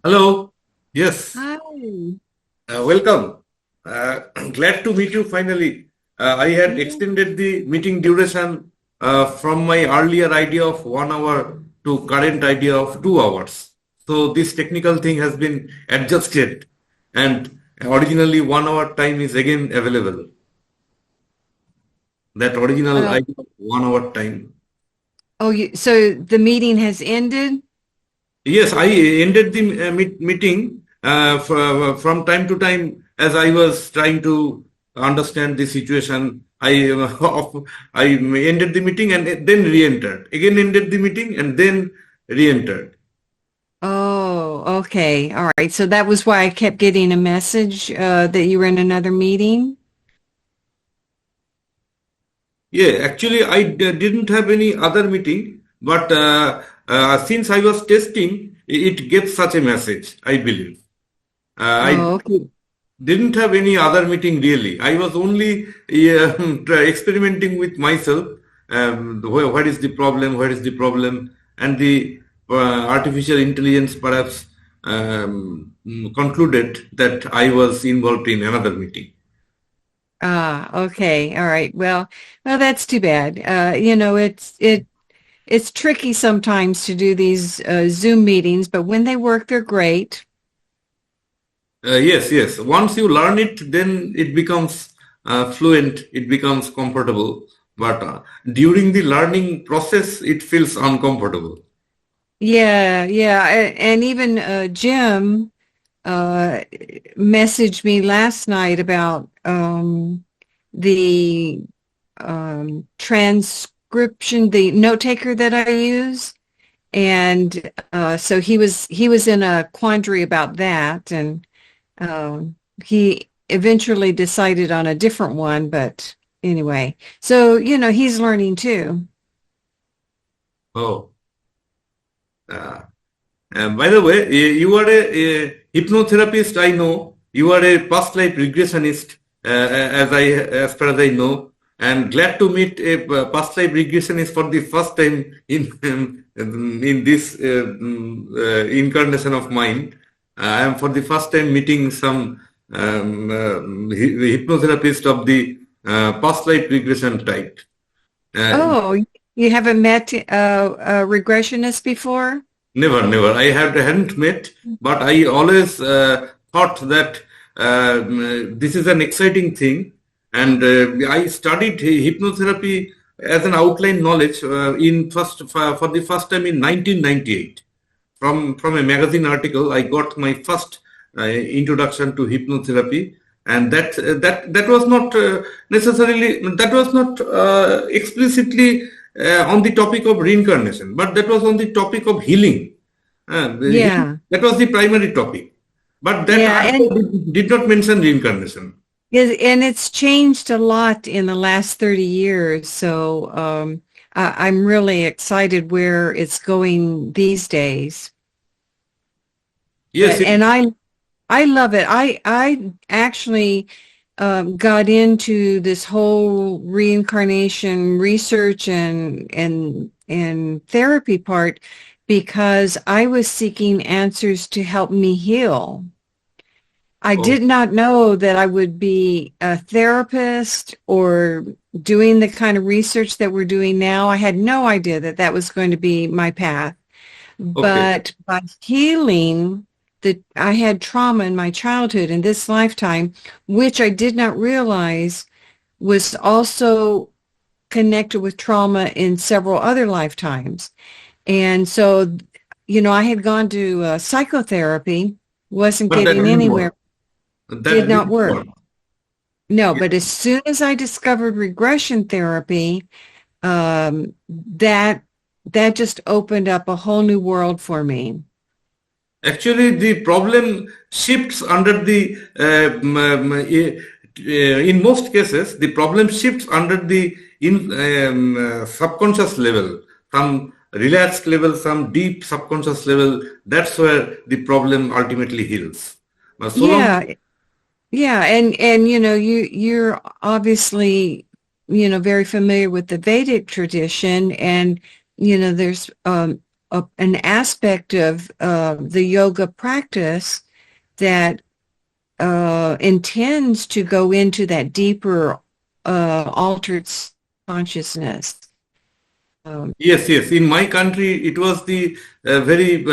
Hello. Yes. Hi. Welcome. Glad to meet you finally. I had Yeah. extended the meeting duration from my earlier idea of 1 hour to current idea of 2 hours. So this technical thing has been adjusted, and originally 1 hour time is again available. That original Uh, idea of 1 hour time. so the meeting has ended? Yes, I ended the meeting from time to time as I was trying to understand the situation. I ended the meeting and then re-entered. Again ended the meeting and then re-entered. Oh, okay. All right. So that was why I kept getting a message that you were in another meeting. Yeah, actually didn't have any other meeting, but since I was testing, it gave such a message, I believe. I Oh, okay. didn't have any other meeting really. I was only experimenting with myself. What is the problem? What is the problem? And the artificial intelligence perhaps concluded that I was involved in another meeting. Okay. All right. Well, that's too bad. It's tricky sometimes to do these Zoom meetings, but when they work, they're great. Yes, yes. Once you learn it, then it becomes fluent. It becomes comfortable. But during the learning process, it feels uncomfortable. Yeah, yeah. And even Jim uh, messaged me last night about the transcription, the note taker that I use. And so he was in a quandary about that, and he eventually decided on a different one. But anyway, so he's learning too. Oh. Uh, by the way, you are a hypnotherapist. I know you are a past life regressionist, as far as I know, and glad to meet a past life regressionist for the first time in this incarnation of mine. I am for the first time meeting some hypnotherapist of the past life regression type. Uh, Oh, you haven't met a regressionist before? Never, never. Hadn't met, but I always thought that this is an exciting thing, and I studied hypnotherapy as an outline knowledge in first for the first time in 1998. From a magazine article, I got my first introduction to hypnotherapy, and that was not necessarily that was not explicitly on the topic of reincarnation, but that was on the topic of healing. Yeah. That was the primary topic, but that Yeah, article and did not mention reincarnation. it's changed a lot in the last 30 years. So I'm really excited where it's going these days. Yes, And I love it. I actually got into this whole reincarnation research and therapy part because I was seeking answers to help me heal. I oh, did not know that I would be a therapist or doing the kind of research that we're doing now. I had no idea that that was going to be my path. okay. But by healing, I had trauma in my childhood in this lifetime, which I did not realize was also connected with trauma in several other lifetimes. And so, I had gone to psychotherapy, wasn't But that getting didn't work. anywhere, did That not didn't work. work. No, Yeah. but as soon as I discovered regression therapy, that just opened up a whole new world for me. Actually, the problem shifts under the, in most cases, the problem shifts under the subconscious level, some relaxed level, some deep subconscious level. That's where the problem ultimately heals. So long, Yeah, yeah, and you're obviously very familiar with the Vedic tradition, and there's an aspect of the yoga practice that intends to go into that deeper altered consciousness. Yes, yes. In my country, it was the very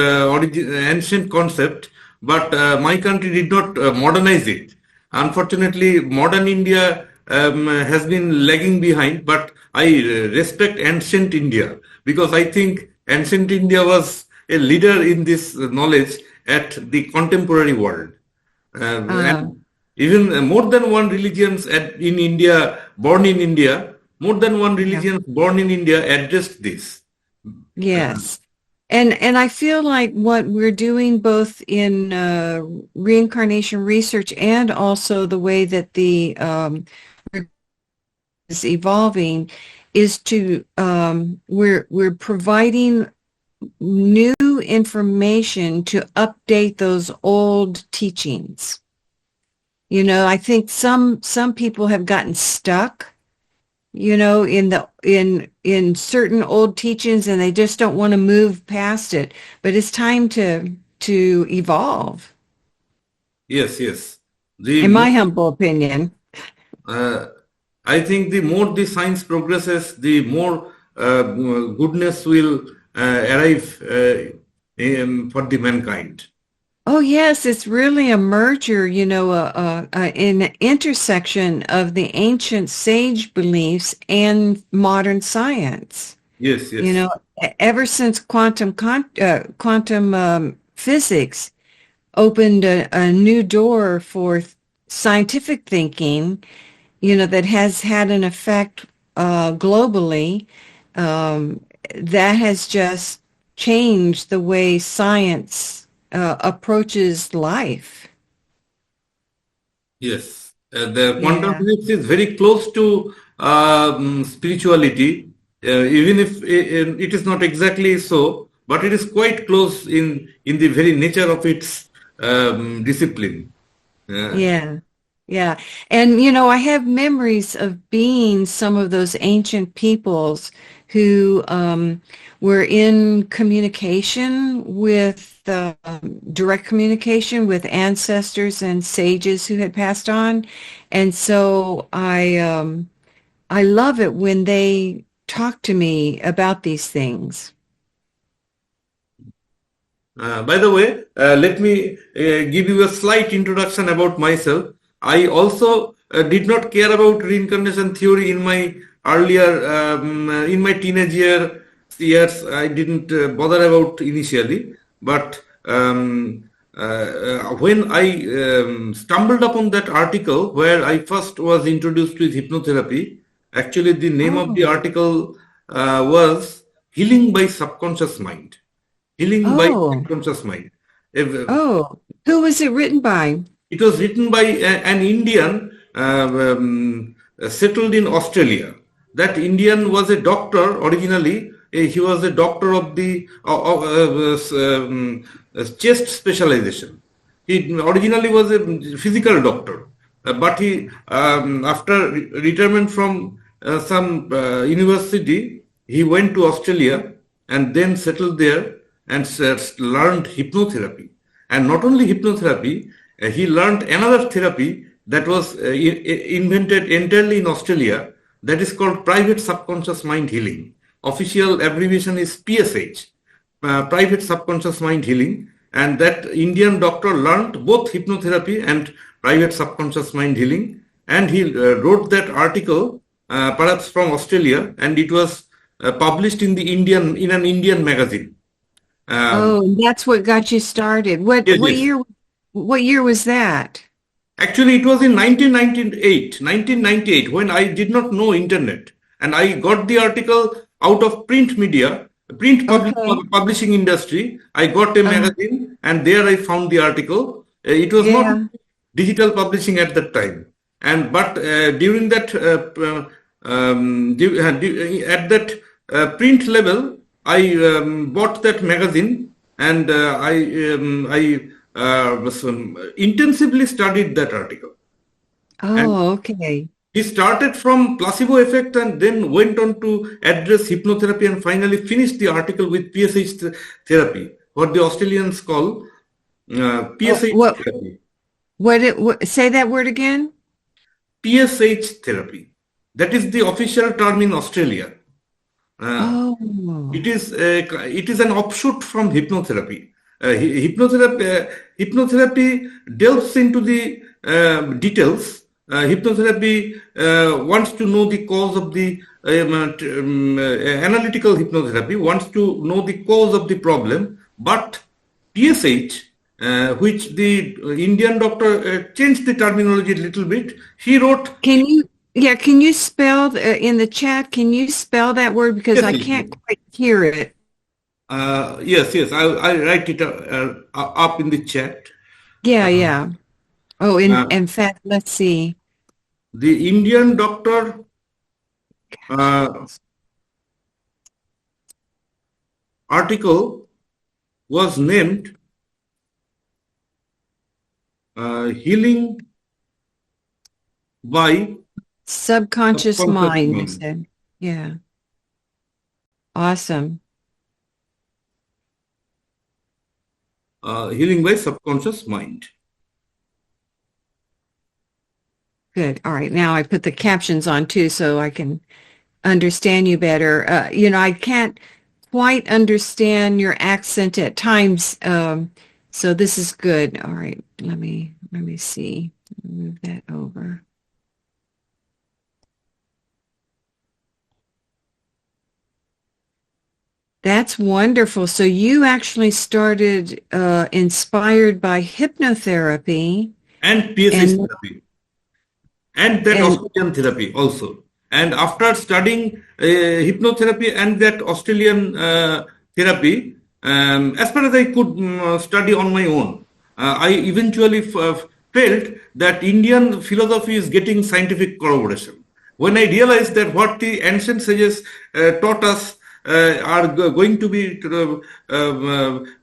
ancient concept, but my country did not modernize it. Unfortunately, modern India has been lagging behind, but I respect ancient India because I think ancient India was a leader in this knowledge at the contemporary world. Uh, And even more than one religions in India, born in India, more than one yeah. religion born in India addressed this. Yes. And I feel like what we're doing both in reincarnation research and also the way that the is evolving is to we're providing new information to update those old teachings. You know, I think some people have gotten stuck, you know, in certain old teachings, and they just don't want to move past it. But it's time to evolve, Yes, yes. The in my more, humble opinion. uh, I think the more the science progresses, the more goodness will arrive for the mankind. Oh yes, it's really a merger, you know, an intersection of the ancient sage beliefs and modern science. Yes, You yes. know, ever since quantum physics opened a new door for scientific thinking, you know, that has had an effect globally. Um, that has just changed the way science approaches life. Yes, the quantum Yeah. physics is very close to spirituality, even if it is not exactly so, but it is quite close in the very nature of its discipline. Uh, Yeah. Yeah. And, you know, I have memories of being some of those ancient peoples who were in communication with direct communication with ancestors and sages who had passed on. And so I love it when they talk to me about these things. By the way, let me give you a slight introduction about myself. I also did not care about reincarnation theory in my earlier, in my teenage years. I didn't bother about initially, but when I stumbled upon that article where I first was introduced with hypnotherapy, actually the name of the Oh, article was "Healing by Subconscious Mind." Healing by oh, Subconscious Mind. oh. Who was it written by? It was written by an Indian settled in Australia. That Indian was a doctor originally. He was a doctor of the chest specialization. He originally was a physical doctor, but he after retirement from some university, he went to Australia and then settled there and learned hypnotherapy. And not only hypnotherapy, he learned another therapy that was invented entirely in Australia, that is called private subconscious mind healing. Official abbreviation is PSH, private subconscious mind healing. And that Indian doctor learned both hypnotherapy and private subconscious mind healing. And he wrote that article, perhaps from Australia, and it was published in an Indian magazine. Um, Oh, that's what got you started. yes, yes. What year was that? Actually, it was in 1998, when I did not know internet, and I got the article out of print media, Okay. publishing industry. I got a Uh, magazine, and there I found the article. It was not yeah. digital publishing at that time, and but during that at that print level, I bought that magazine, and I intensively studied that article. And Oh, okay. He started from placebo effect and then went on to address hypnotherapy and finally finished the article with PSH therapy, what the Australians call Oh, PSH what, therapy. say that word again? PSH therapy. That is the official term in Australia. Oh, It is an offshoot from hypnotherapy. Hypnotherapy delves into the details. Hypnotherapy wants to know the cause of the analytical hypnotherapy wants to know the cause of the problem, but PSH, which the Indian doctor changed the terminology a little bit. He wrote, can you spell in the chat, can you spell that word? Because yes, I yes, yes. can't quite hear it. Yes, yes. I write it up in the chat. Yeah, Uh, yeah. Oh, uh, in fact, let's see. the Indian doctor uh, article was named "Healing by Subconscious Subconscious mind, you Mind." said. Yeah. Awesome. Healing by subconscious mind. Good. All right. Now I put the captions on too, so I can understand you better. I can't quite understand your accent at times. So this is good. All right. Let me see. Move that over. That's wonderful. So you actually started inspired by hypnotherapy And PSH and therapy. And that and Australian therapy also. And after studying hypnotherapy and that Australian therapy, as far as I could study on my own, I eventually felt that Indian philosophy is getting scientific corroboration. When I realized that what the ancient sages taught us are going to be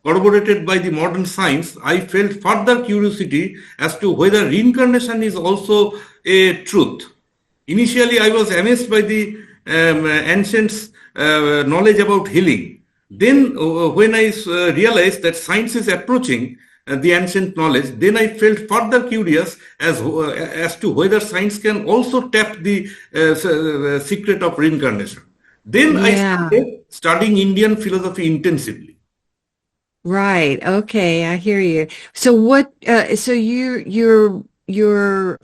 corroborated by the modern science, I felt further curiosity as to whether reincarnation is also a truth. Initially, I was amazed by the ancients' knowledge about healing. Then, when I realized that science is approaching the ancient knowledge, then I felt further curious as to whether science can also tap the secret of reincarnation. Then I yeah, started studying Indian philosophy intensively. right. Okay, I hear you. So so your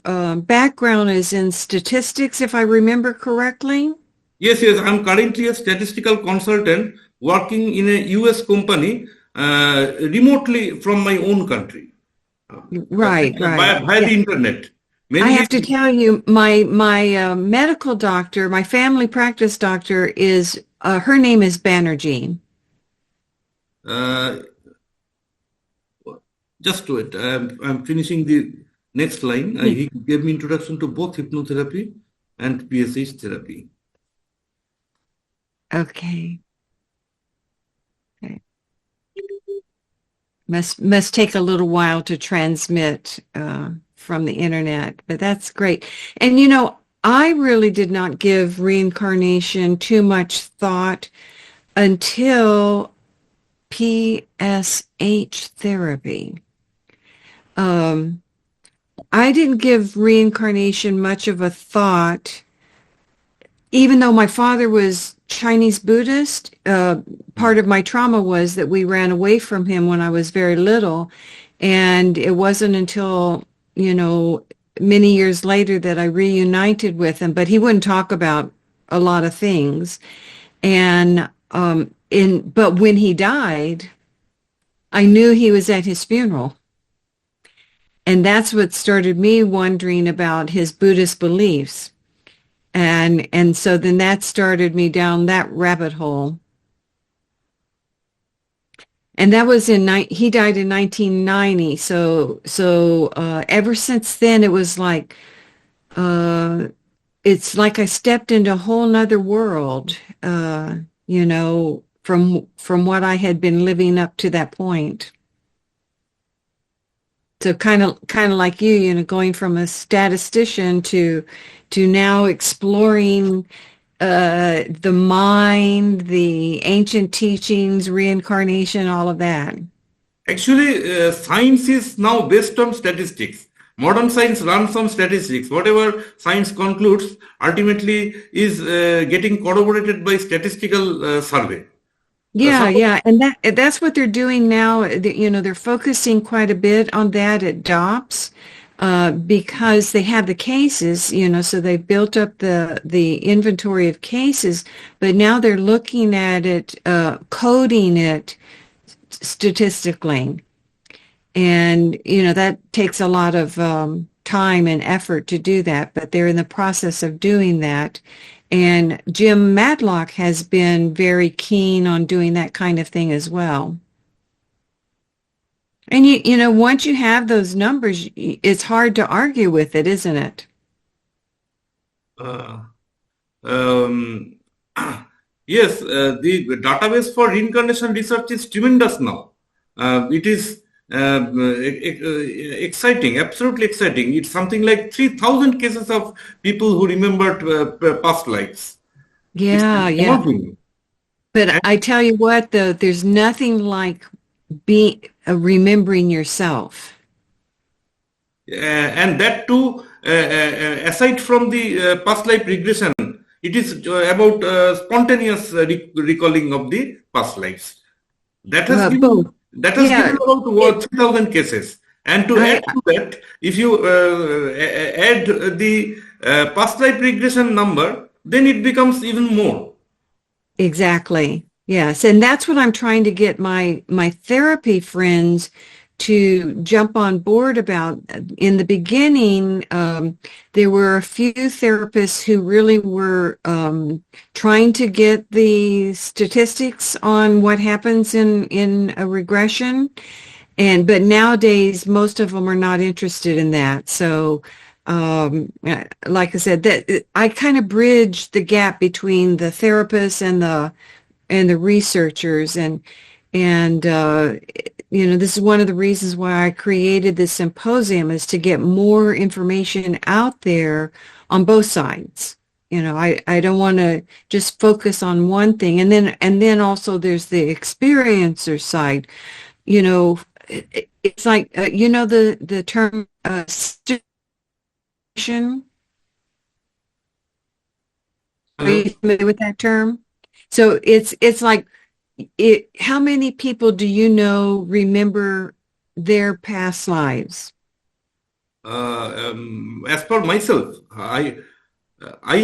background is in statistics, if I remember correctly? Yes, yes, I'm currently a statistical consultant working in a US company remotely from my own country Right, right. via Yeah. the internet. I Mainly, have to tell you, my medical doctor, my family practice doctor is her name is Banerjee. uh, just wait, I'm finishing the next line. Yeah. He gave me introduction to both hypnotherapy and PSH therapy. Okay. Okay. Must take a little while to transmit from the internet, but that's great. And I really did not give reincarnation too much thought until PSH therapy. I didn't give reincarnation much of a thought, even though my father was Chinese Buddhist. Part of my trauma was that we ran away from him when I was very little. And it wasn't until, many years later that I reunited with him, but he wouldn't talk about a lot of things. And but when he died, I knew he was at his funeral. And that's what started me wondering about his Buddhist beliefs. And so then that started me down that rabbit hole. And that was he died in 1990. So ever since then, it was like, it's like I stepped into a whole nother world, from what I had been living up to that point. So kind of like going from a statistician to now exploring the mind, the ancient teachings, reincarnation, all of that. Actually, science is now based on statistics. Modern science runs on statistics. Whatever science concludes ultimately is getting corroborated by statistical survey. Yeah, Suppose, yeah, and that's what they're doing now. They're focusing quite a bit on that at DOPS because they have the cases. So they've built up the inventory of cases, but now they're looking at it, coding it statistically. And, that takes a lot of time and effort to do that, but they're in the process of doing that. And Jim Matlock has been very keen on doing that kind of thing as well. And once you have those numbers, it's hard to argue with it, isn't it? uh, um, yes, the database for reincarnation research is tremendous now. It is exciting, absolutely exciting. It's something like 3,000 cases of people who remembered past lives. It's Yeah, yeah. amazing. But And, I tell you what, though, there's nothing like remembering yourself. and that too, aside from the past life regression, it is about spontaneous recalling of the past lives. That has given Both. that has given Yeah, about it, 3,000 cases. And to add I to that, if you add the past life regression number, then it becomes even more. exactly. Yes, and that's what I'm trying to get my therapy friends to jump on board about. In the beginning, there were a few therapists who really were trying to get the statistics on what happens in a regression. But nowadays, most of them are not interested in that. So, like I said, that I kind of bridge the gap between the therapists and the researchers, and this is one of the reasons why I created this symposium, is to get more information out there on both sides. I don't want to just focus on one thing, and then also there's the experiencer side. you know, it's like, the term situation. Are Hello. you familiar with that term? So it's like, how many people do you know remember their past lives? As per myself, I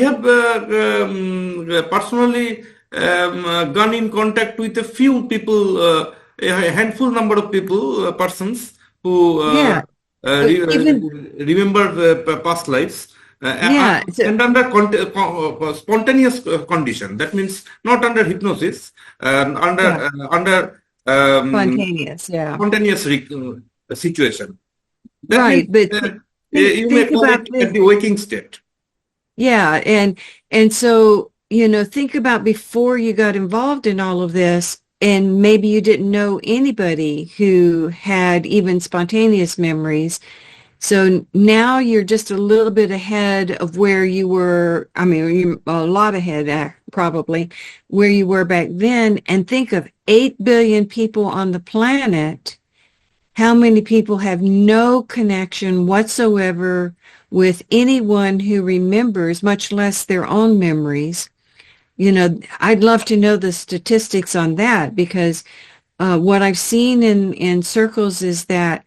have personally gone in contact with a few people, a handful number of people, persons who Yeah, even remember past lives. yeah, And under spontaneous condition. That means not under hypnosis, yeah, under spontaneous, yeah. spontaneous situation. That means Right, but you may think call about it this. at the waking state. Yeah, and so, think about before you got involved in all of this, and maybe you didn't know anybody who had even spontaneous memories. So now you're just a little bit ahead of where you were. I mean, you a lot ahead, probably, where you were back then. And think of 8 billion people on the planet. How many people have no connection whatsoever with anyone who remembers, much less their own memories? I'd love to know the statistics on that, because what I've seen in circles is that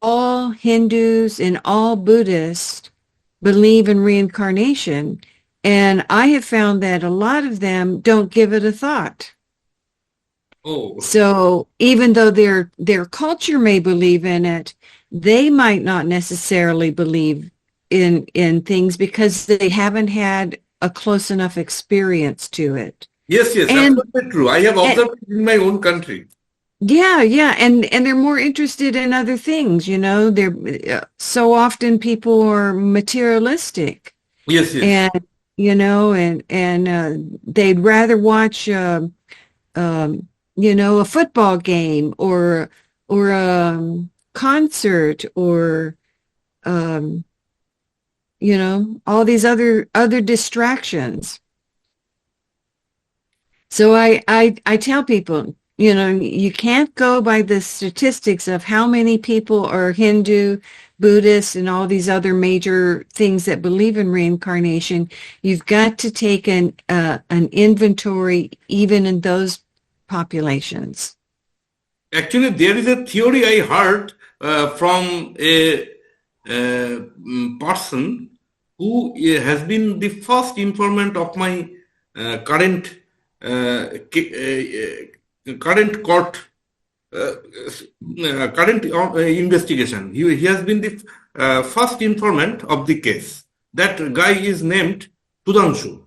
all Hindus and all Buddhists believe in reincarnation. And I have found that a lot of them don't give it a thought. Oh, So even though their culture may believe in it, they might not necessarily believe in things because they haven't had a close enough experience to it. yes, yes, And, absolutely true. I have and observed it in my own country. yeah, yeah, and they're more interested in other things, They're so often people are materialistic, Yes, yes. and they'd rather watch um, a football game or concert or, all these other distractions. So I tell people, you can't go by the statistics of how many people are Hindu, Buddhist, and all these other major things that believe in reincarnation. You've got to take an inventory even in those populations. Actually, there is a theory I heard from a person who has been the first informant of my current current court current investigation. He has been the first informant of the case. That guy is named Sudhanshu.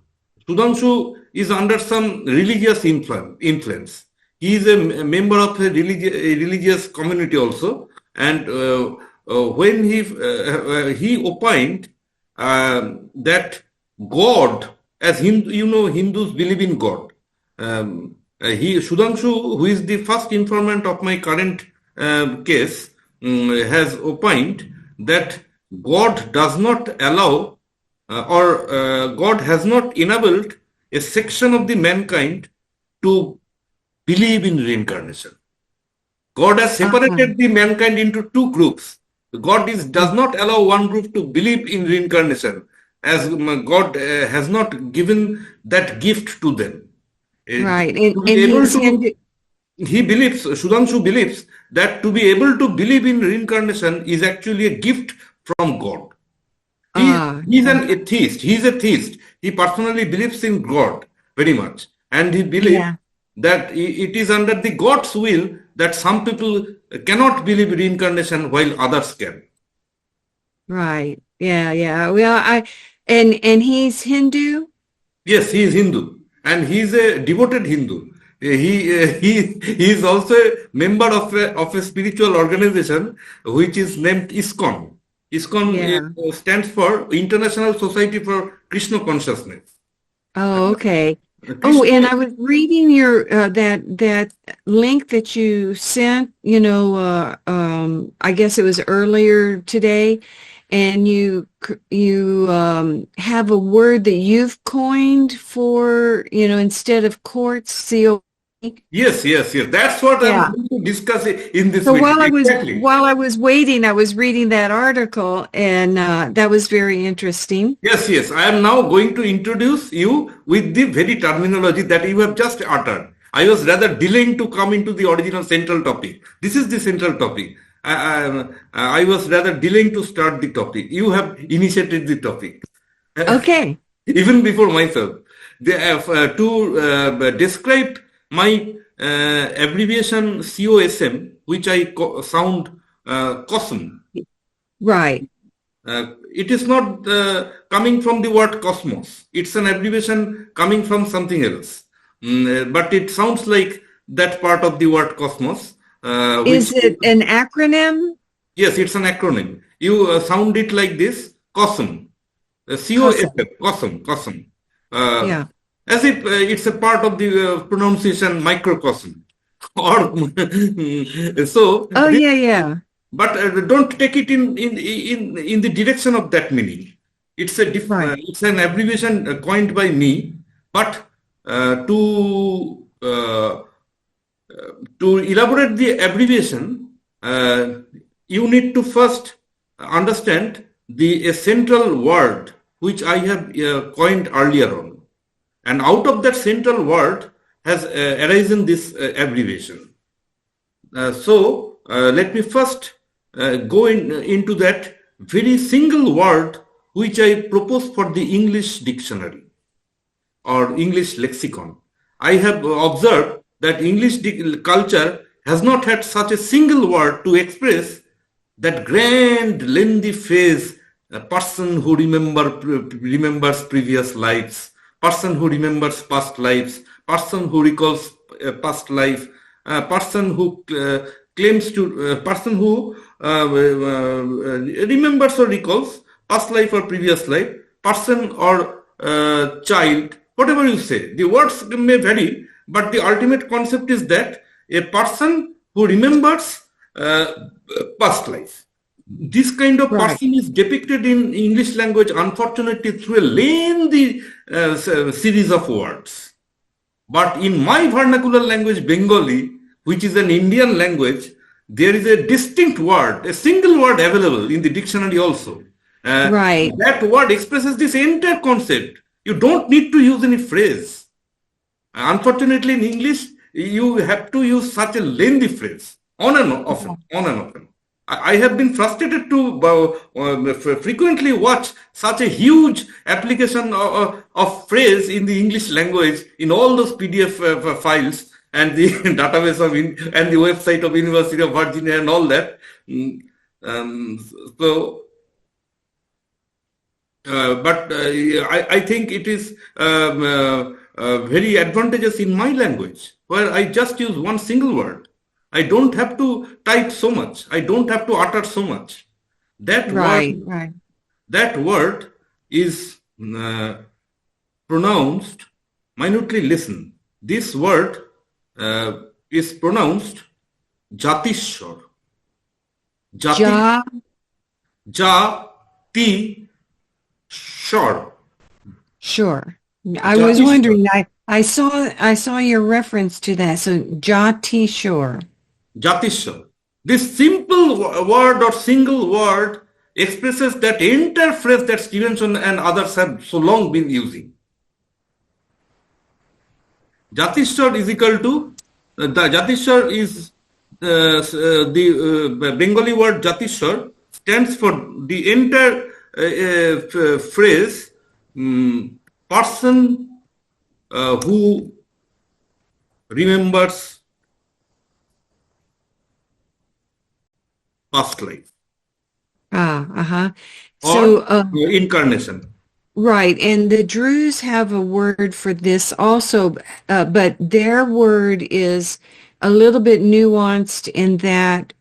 Sudhanshu is under some religious influence. He is a member of a religious community also, and when he opined that God, as Hindus believe in God. Sudhanshu, who is the first informant of my current case, has opined that God does not allow God has not enabled a section of the mankind to believe in reincarnation. God has separated the mankind into two groups. God does not allow one group to believe in reincarnation, as God has not given that gift to them. Right. He believes, Sudhanshu believes that to be able to believe in reincarnation is actually a gift from God. He's an atheist. He's a theist. He personally believes in God very much. And he believes that it is under the God's will that some people cannot believe reincarnation while others can. Right. Yeah. Well, and he's Hindu? Yes, he is Hindu. And he is a devoted Hindu. He is also a member of a spiritual organization which is named ISKCON. ISKCON stands for International Society for Krishna Consciousness. Oh, okay. And I was reading your that link that you sent. I guess it was earlier today, and you have a word that you've coined for instead of courts, CO. Yes. That's what I'm going to discuss in this. So while I was waiting, I was reading that article, and that was very interesting. Yes. I am now going to introduce you with the very terminology that you have just uttered. I was rather delaying to come into the original central topic. This is the central topic. I was rather delaying to start the topic. You have initiated the topic. Okay. Even before myself. To describe my abbreviation COSM, which I sound COSM. Right. It is not coming from the word cosmos. It's an abbreviation coming from something else. But it sounds like that part of the word cosmos. Is it an acronym? Yes, it's an acronym. You sound it like this, COSM. COSM, COSM. As if it's a part of the pronunciation microcosm. Or so. Oh, yeah. But don't take it in the direction of that meaning. It's it's an abbreviation coined by me. But to elaborate the abbreviation, you need to first understand a central word which I have coined earlier on. And out of that central word has arisen this abbreviation. So let me first go into that very single word which I propose for the English dictionary or English lexicon. I have observed that English culture has not had such a single word to express that grand lengthy phrase, a person who remembers previous lives, person who remembers past lives, person who recalls past life, person who claims to, person who remembers or recalls past life or previous life, person or child, whatever you say. The words may vary, but the ultimate concept is that a person who remembers past life. This kind of Right. person is depicted in English language, unfortunately, through a lengthy series of words. But in my vernacular language, Bengali, which is an Indian language, there is a distinct word, a single word available in the dictionary also. Right. That word expresses this entire concept. You don't need to use any phrase. Unfortunately, in English, you have to use such a lengthy phrase on and often, on and often. I have been frustrated to frequently watch such a huge application of phrase in the English language in all those PDF files and the database of and the website of University of Virginia and all that. Um, so but I think it is very advantageous in my language where I just use one single word. I don't have to type so much. I don't have to utter so much. That Right. word, Right. that word is pronounced. Minutely listen. This word is pronounced Jatiswar. Jati, Ja. Jati, Shor. Sure. I was Jatiswar. wondering. I saw your reference to that. So Jatiswar. Jatiswar. This simple word or single word expresses that entire phrase that Stevenson and others have so long been using. Jatiswar is equal to the Jatiswar is the Bengali word Jatiswar stands for the entire phrase person who remembers past life Uh-huh. So, or incarnation. right. And the Druze have a word for this also, but their word is a little bit nuanced in that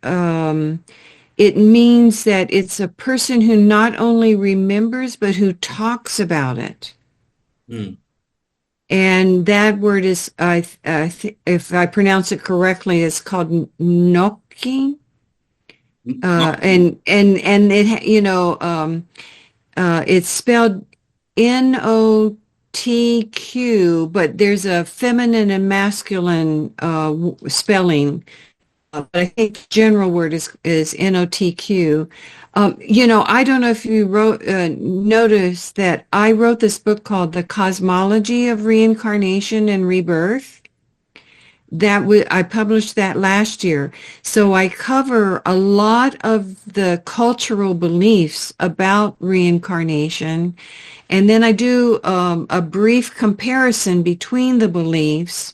it means that it's a person who not only remembers, but who talks about it. Hmm. And that word is, if I pronounce it correctly, is called Noki. And it, it's spelled Notq, but there's a feminine and masculine spelling. But I think the general word is Notq. I don't know if you noticed that I wrote this book called The Cosmology of Reincarnation and Rebirth. I published that last year. So I cover a lot of the cultural beliefs about reincarnation. And then I do a brief comparison between the beliefs.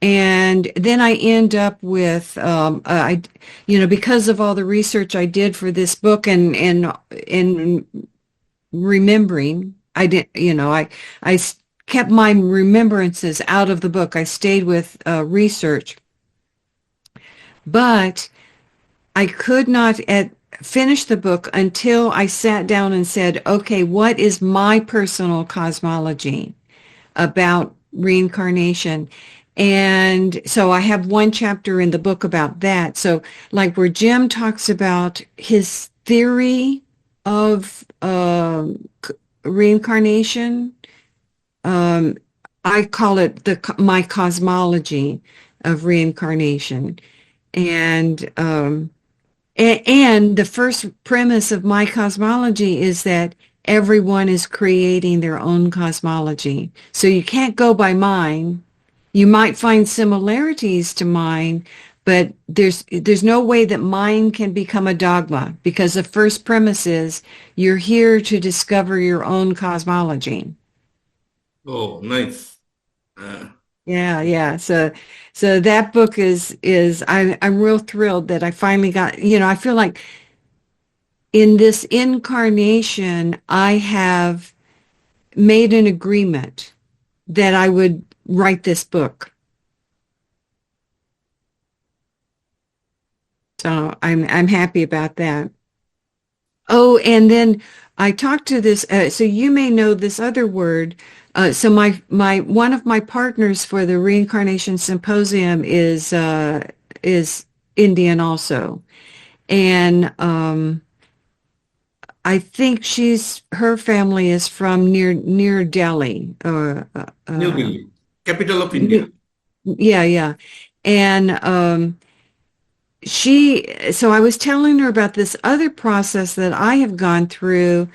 And then I end up with, because of all the research I did for this book and remembering, I kept my remembrances out of the book. I stayed with research, but I could not finish the book until I sat down and said, okay, what is my personal cosmology about reincarnation? And so I have one chapter in the book about that. So like where Jim talks about his theory of reincarnation, I call it my cosmology of reincarnation. And the first premise of my cosmology is that everyone is creating their own cosmology. So you can't go by mine. You might find similarities to mine, but there's no way that mine can become a dogma because the first premise is you're here to discover your own cosmology. Oh, nice. Yeah. So that book I'm real thrilled that I finally got, I feel like in this incarnation, I have made an agreement that I would write this book. So I'm happy about that. Oh, and then I talked to this, so you may know this other word. So my one of my partners for the Reincarnation Symposium is Indian also. and I think her family is from near Delhi. New Delhi, capital of India. Yeah, yeah. And so I was telling her about this other process that I have gone through,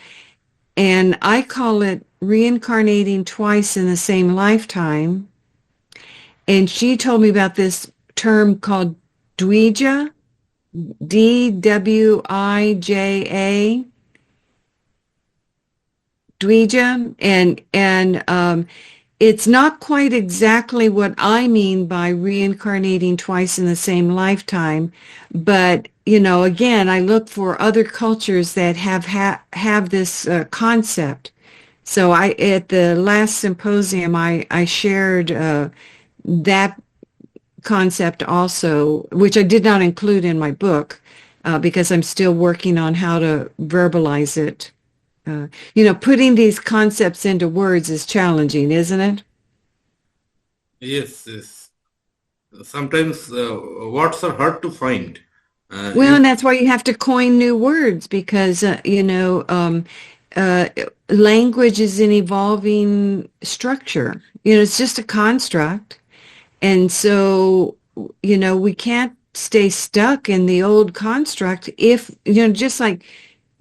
and I call it reincarnating twice in the same lifetime. And she told me about this term called Dwija, Dwija, Dwija, and it's not quite exactly what I mean by reincarnating twice in the same lifetime, but again, I look for other cultures that have this concept. So at the last symposium, I shared that concept also, which I did not include in my book because I'm still working on how to verbalize it. Putting these concepts into words is challenging, isn't it? Yes, yes. Sometimes words are hard to find. Well, and that's why you have to coin new words because, language is an evolving structure. It's just a construct. And so, we can't stay stuck in the old construct if, just like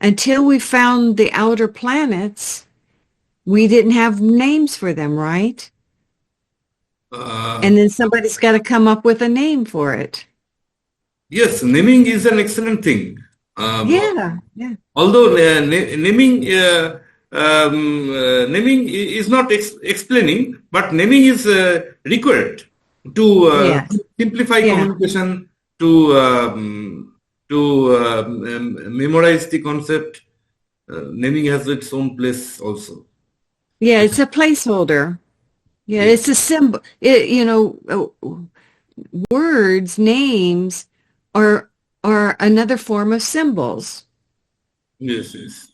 until we found the outer planets, we didn't have names for them, right? And then somebody's got to come up with a name for it. Yes, naming is an excellent thing. Yeah. Although naming is not explaining, but naming is required to simplify communication, to memorize the concept. Naming has its own place also. Yeah, it's a placeholder. Yeah, it's a symbol. Words, names are another form of symbols. Yes, yes.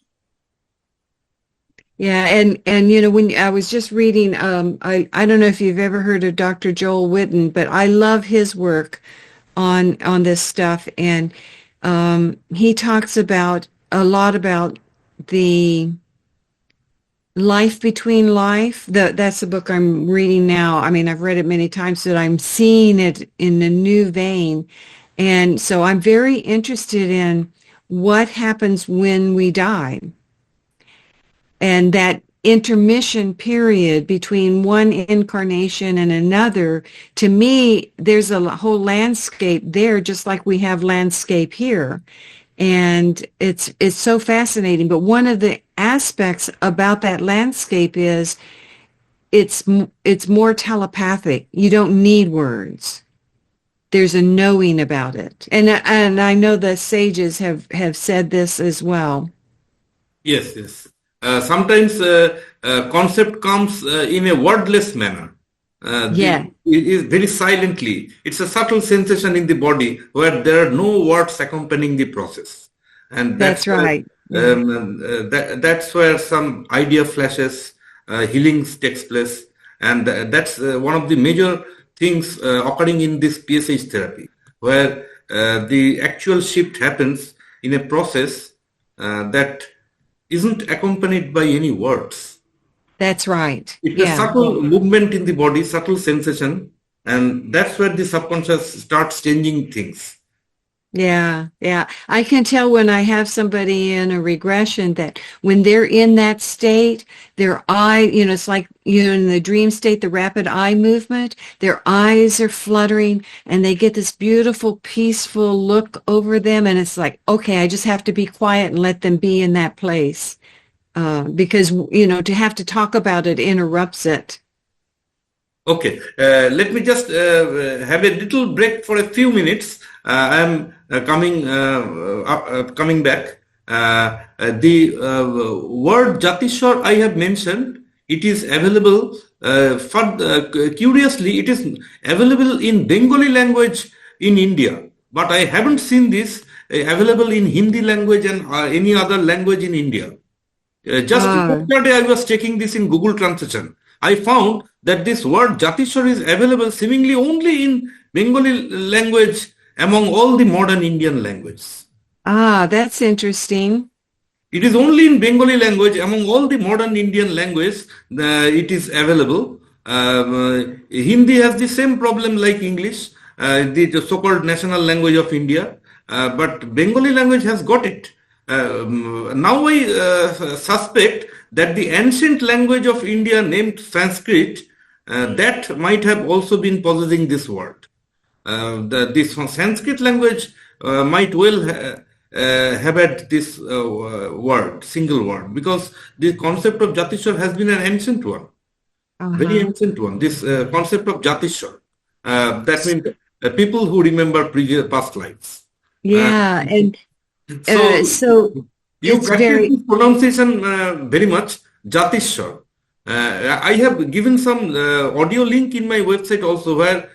Yeah, and when I was just reading, I don't know if you've ever heard of Dr. Joel Witten, but I love his work on this stuff, and he talks about a lot about the life between life. That's the book I'm reading now. I mean, I've read it many times, but I'm seeing it in a new vein, and so I'm very interested in what happens when we die. And that intermission period between one incarnation and another, to me, there's a whole landscape there, just like we have landscape here. And it's so fascinating. But one of the aspects about that landscape is it's more telepathic. You don't need words. There's a knowing about it. And I know the sages have said this as well. Yes, yes. Sometimes concept comes in a wordless manner. It is very silently. It's a subtle sensation in the body where there are no words accompanying the process, and that's right. That's where some idea flashes, healing takes place, and that's one of the major things occurring in this PSH therapy, where the actual shift happens in a process that isn't accompanied by any words. That's right. It's a subtle movement in the body, subtle sensation, and that's where the subconscious starts changing things. Yeah. I can tell when I have somebody in a regression that when they're in that state, their eye, it's like, in the dream state, the rapid eye movement, their eyes are fluttering and they get this beautiful, peaceful look over them. And it's like, okay, I just have to be quiet and let them be in that place. Because, to have to talk about it interrupts it. Okay, let me just have a little break for a few minutes. I'm coming back. The word Jatiswar I have mentioned, it is available, curiously, it is available in Bengali language in India, but I haven't seen this available in Hindi language and any other language in India. Just yesterday I was checking this in Google Translation. I found that this word Jatiswar is available seemingly only in Bengali language among all the modern Indian languages. Ah, that's interesting. It is only in Bengali language among all the modern Indian languages it is available. Hindi has the same problem like English, the so-called national language of India, but Bengali language has got it. Now I suspect that the ancient language of India named Sanskrit that might have also been possessing this word. This Sanskrit language might well have had this word, single word, because the concept of Jatiswar has been an ancient one, very Uh-huh. ancient one. This concept of Jatiswar, that means people who remember previous past lives. Uh, Yeah, and so so you it's practice very, this pronunciation very much, Jatiswar. I have given some audio link in my website also where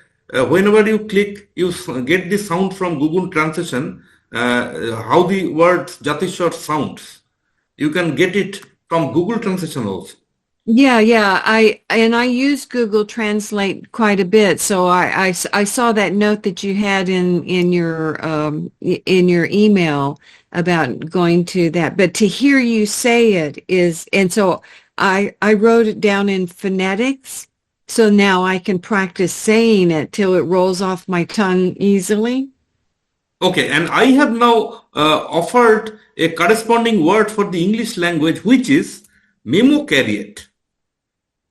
whenever you click, you get the sound from Google Translation, how the word Jatiswar sounds. You can get it from Google Translation also. yeah. I use Google Translate quite a bit. So I saw that note that you had in your email about going to that. But to hear you say it is, and so I wrote it down in phonetics. So now I can practice saying it till it rolls off my tongue easily. Okay, and I have now offered a corresponding word for the English language, which is Memocariate.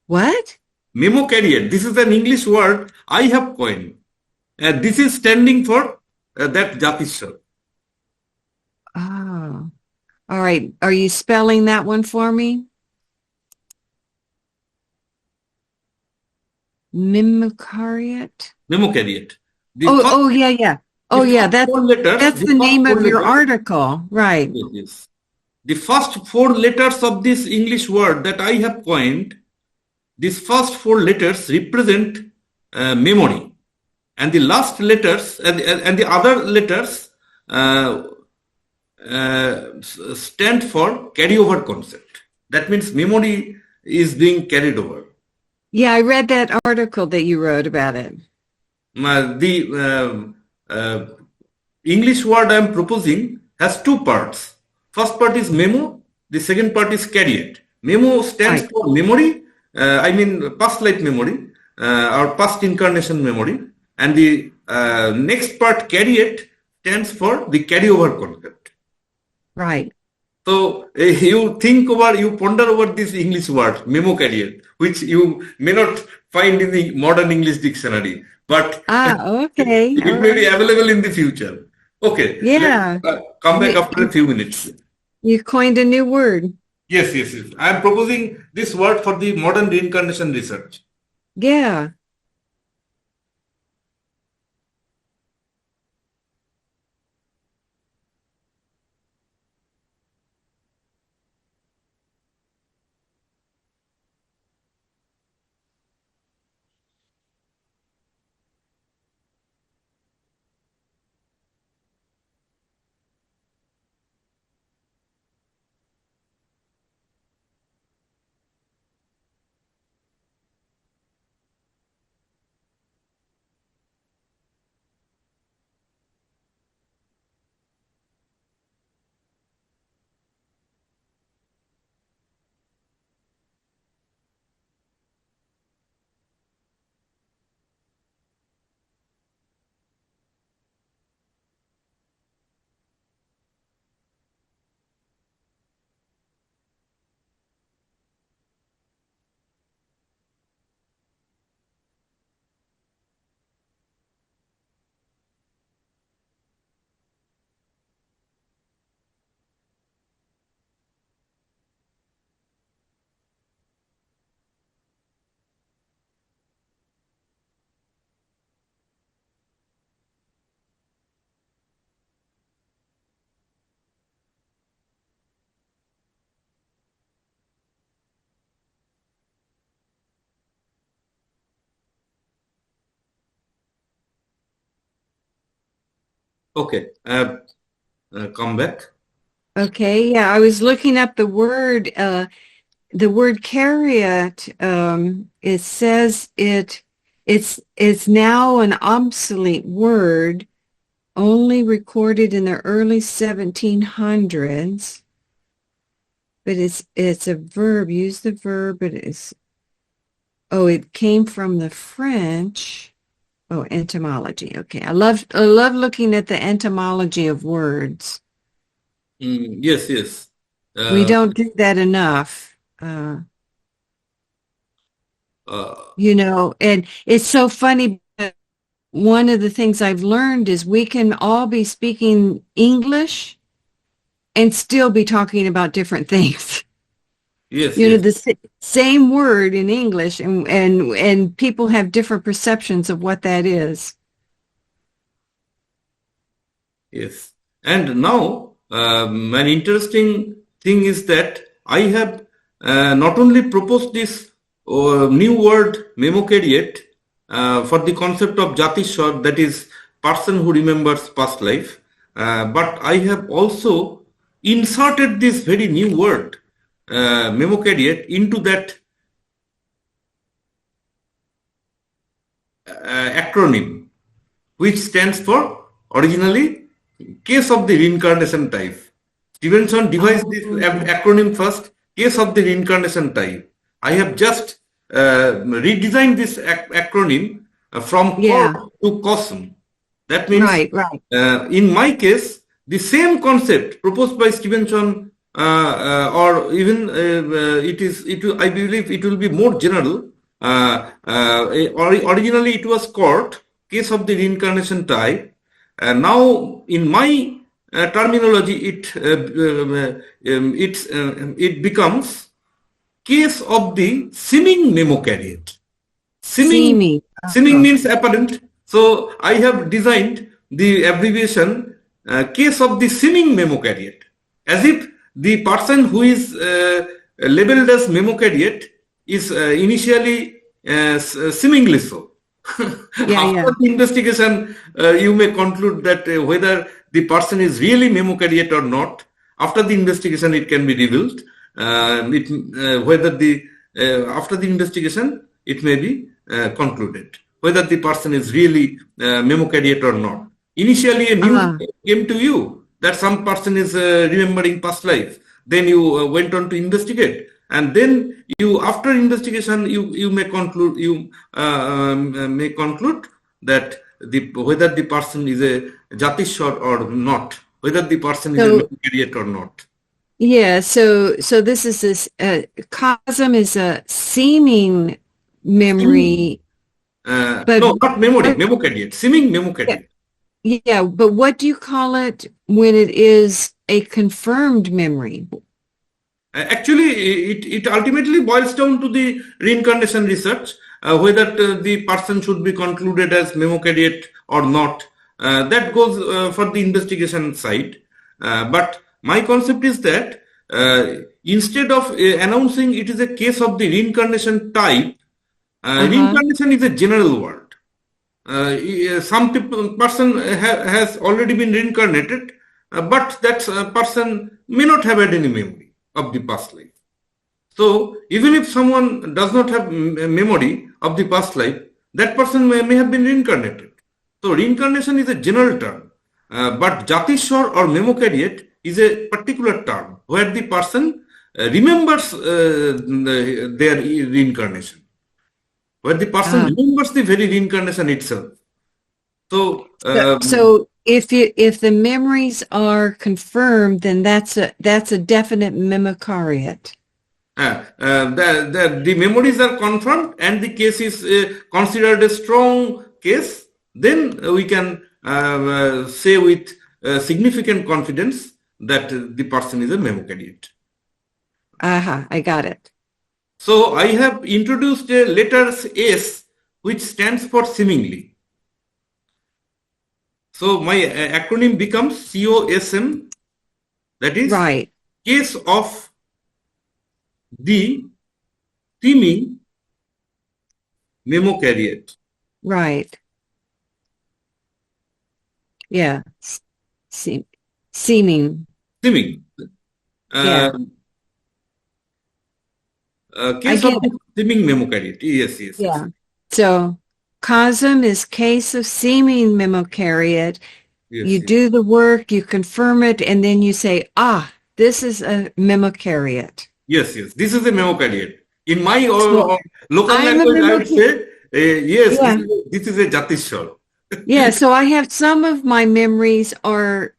What? Memocariate. This is an English word I have coined. This is standing for that Jatiswar. Oh, all right. Are you spelling that one for me? Memocariate? Memocariate. The Oh, first, yeah. the Oh, yeah. first four letters, That's the the first name four of your letters, article, right? yes. The first four letters of this English word that I have coined, these first four letters represent memory, and the last letters and the other letters uh, stand for carryover concept. That means memory is being carried over. Yeah, I read that article that you wrote about it. The English word I am proposing has two parts. First part is memo, the second part is carried. Memo stands Right, for memory, I mean past life memory or past incarnation memory, and the next part carried stands for the carryover concept. right. So you think over, you ponder over this English word, Memocariate, which you may not find in the modern English dictionary, but Ah, okay. it All may be right. available in the future. Okay, let's Yeah. come back You, after a you, few minutes. you coined a new word. Yes. I am proposing this word for the modern reincarnation research. Yeah. Okay, come back. Okay. Yeah. I was looking up the word carrot. It says it's now an obsolete word. only recorded in the early 1700s, but it's a verb. Use the verb, but it came from the French. Oh, etymology. Okay. I love looking at the etymology of words. Yes, yes. We Uh, don't do that enough. uh, And it's so funny. One of the things I've learned is we can all be speaking English and still be talking about different things. yes, yes, The same word in English, and people have different perceptions of what that is. yes. And now, an interesting thing is that I have not only proposed this new word Memocariate for the concept of Jatiswar, that is person who remembers past life, but I have also inserted this very new word Memocariate into that acronym, which stands for originally case of the reincarnation type. Stevenson devised this acronym first, case of the reincarnation type. I have just redesigned this acronym from core Yeah, to cosm. That means, right, right. in my case, the same concept proposed by Stevenson, or even I believe it will be more general. Originally, it was called case of the reincarnation type. Now, in my terminology, it becomes case of the seeming memocariate. Seeming, Seeming. seeming means apparent. So I have designed the abbreviation case of the seeming memocariate, as if the person who is labeled as memocariate is initially seemingly so. Yeah, yeah. After the investigation, you may conclude that whether the person is really memocariate or not. After the investigation, it can be revealed. Whether the after the investigation, it may be concluded whether the person is really memocariate or not. Initially, a news Uh, came to you that some person is remembering past life. Then you went on to investigate, and then you, after investigation, you may conclude may conclude that whether the person is a Jatiswar or not, whether the person is a so memocariate or not. yeah, so this cosm is a seeming memory, but No, not memory, what, memocariate, seeming yeah, memocariate. yeah, but what do you call it when it is a confirmed memory? Actually, it ultimately boils down to the reincarnation research, whether the person should be concluded as memocariate or not. That goes for the investigation side. But my concept is that instead of announcing it is a case of the reincarnation type, Uh-huh. reincarnation is a general word. Some person has already been reincarnated, but that person may not have had any memory of the past life. So even if someone does not have memory of the past life, that person may have been reincarnated. So reincarnation is a general term, but Jatiswar or Memocariate is a particular term where the person remembers their reincarnation, where the person Uh, remembers the very reincarnation itself. So, so if the memories are confirmed, then that's a definite memocariate. the memories are confirmed and the case is considered a strong case, then we can say with significant confidence that the person is a memocariate. Aha, I got it. So I have introduced a letter S which stands for seemingly. So my acronym becomes COSM, that is Right, case of the seeming memocariate. right. Yeah. Seem, seeming. Seeming. Yeah, Uh, I case of get the it. seeming memocariate. Yes, yes, yes. Yeah. So cosm is case of seeming memocariate. Yes, You yes. do the work, you confirm it, and then you say, ah, this is a memocariate. Yes, yes. This is a Memocariate. In my So local I'm a language, I would memocariate. say, yes, Yeah. this is a Jatiswar. Yeah. So I have some of my memories are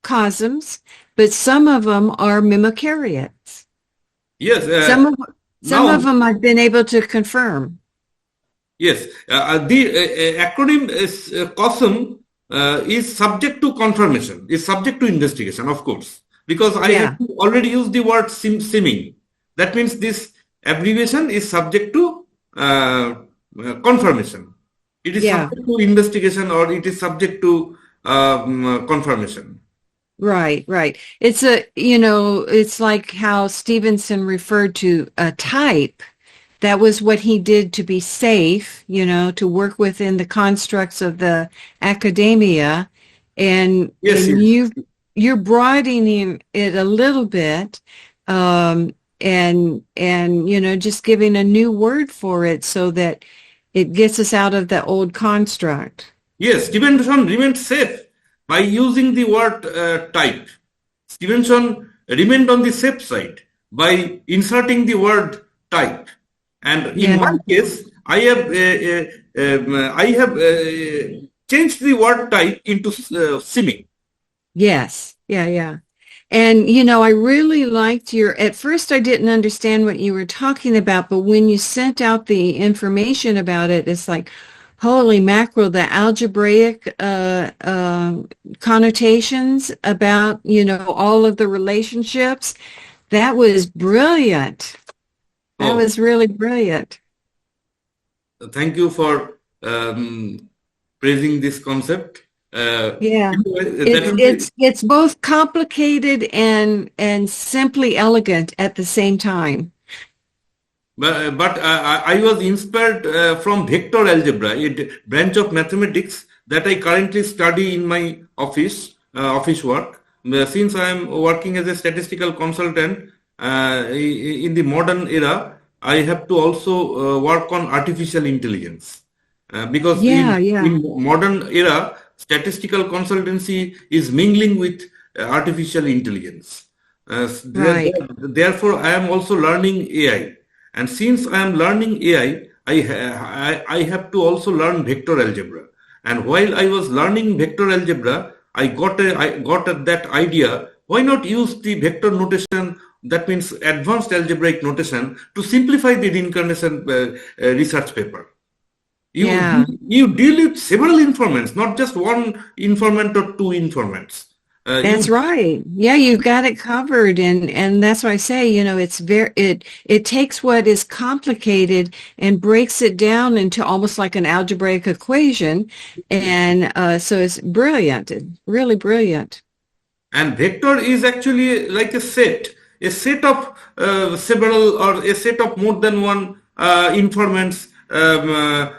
cosms, but some of them are memocariates. Yes, Some of some now, of them I've been able to confirm. yes, the acronym is COSM is subject to confirmation, is subject to investigation, of course, because I have Yeah. already used the word simming. That means this abbreviation is subject to confirmation. It is Yeah. subject to investigation or it is subject to confirmation. Right, right. It's like how Stevenson referred to a type. That was what he did to be safe, to work within the constructs of the academia. And Yes, and yes. you're broadening it a little bit, and just giving a new word for it so that it gets us out of the old construct. Yes, Stevenson remained safe by using the word type. Stevenson remained on the safe side by inserting the word type. And in my Yeah. case, I have changed the word type into simming. Yes. Yeah, yeah. And, I really liked at first I didn't understand what you were talking about, but when you sent out the information about it, it's like, holy mackerel, the algebraic connotations about, all of the relationships. That was brilliant. That Oh, was really brilliant. thank you for praising this concept. Yeah. That It's will be. it's it's both complicated and simply elegant at the same time. But I was inspired from vector algebra, a branch of mathematics that I currently study in my office work. Since I am working as a statistical consultant in the modern era, I have to also work on artificial intelligence. Because Yeah, yeah. in modern era, statistical consultancy is mingling with artificial intelligence. Right. Therefore, I am also learning AI. And since I am learning AI, I have to also learn vector algebra. And while I was learning vector algebra, I got that idea. Why not use the vector notation? That means advanced algebraic notation to simplify the reincarnation research paper. Yeah. You deal with several informants, not just one informant or two informants. That's You right. Yeah, you've got it covered, and that's why I say, it takes what is complicated and breaks it down into almost like an algebraic equation, and so it's brilliant, really brilliant. And vector is actually like a set of several or a set of more than one informants on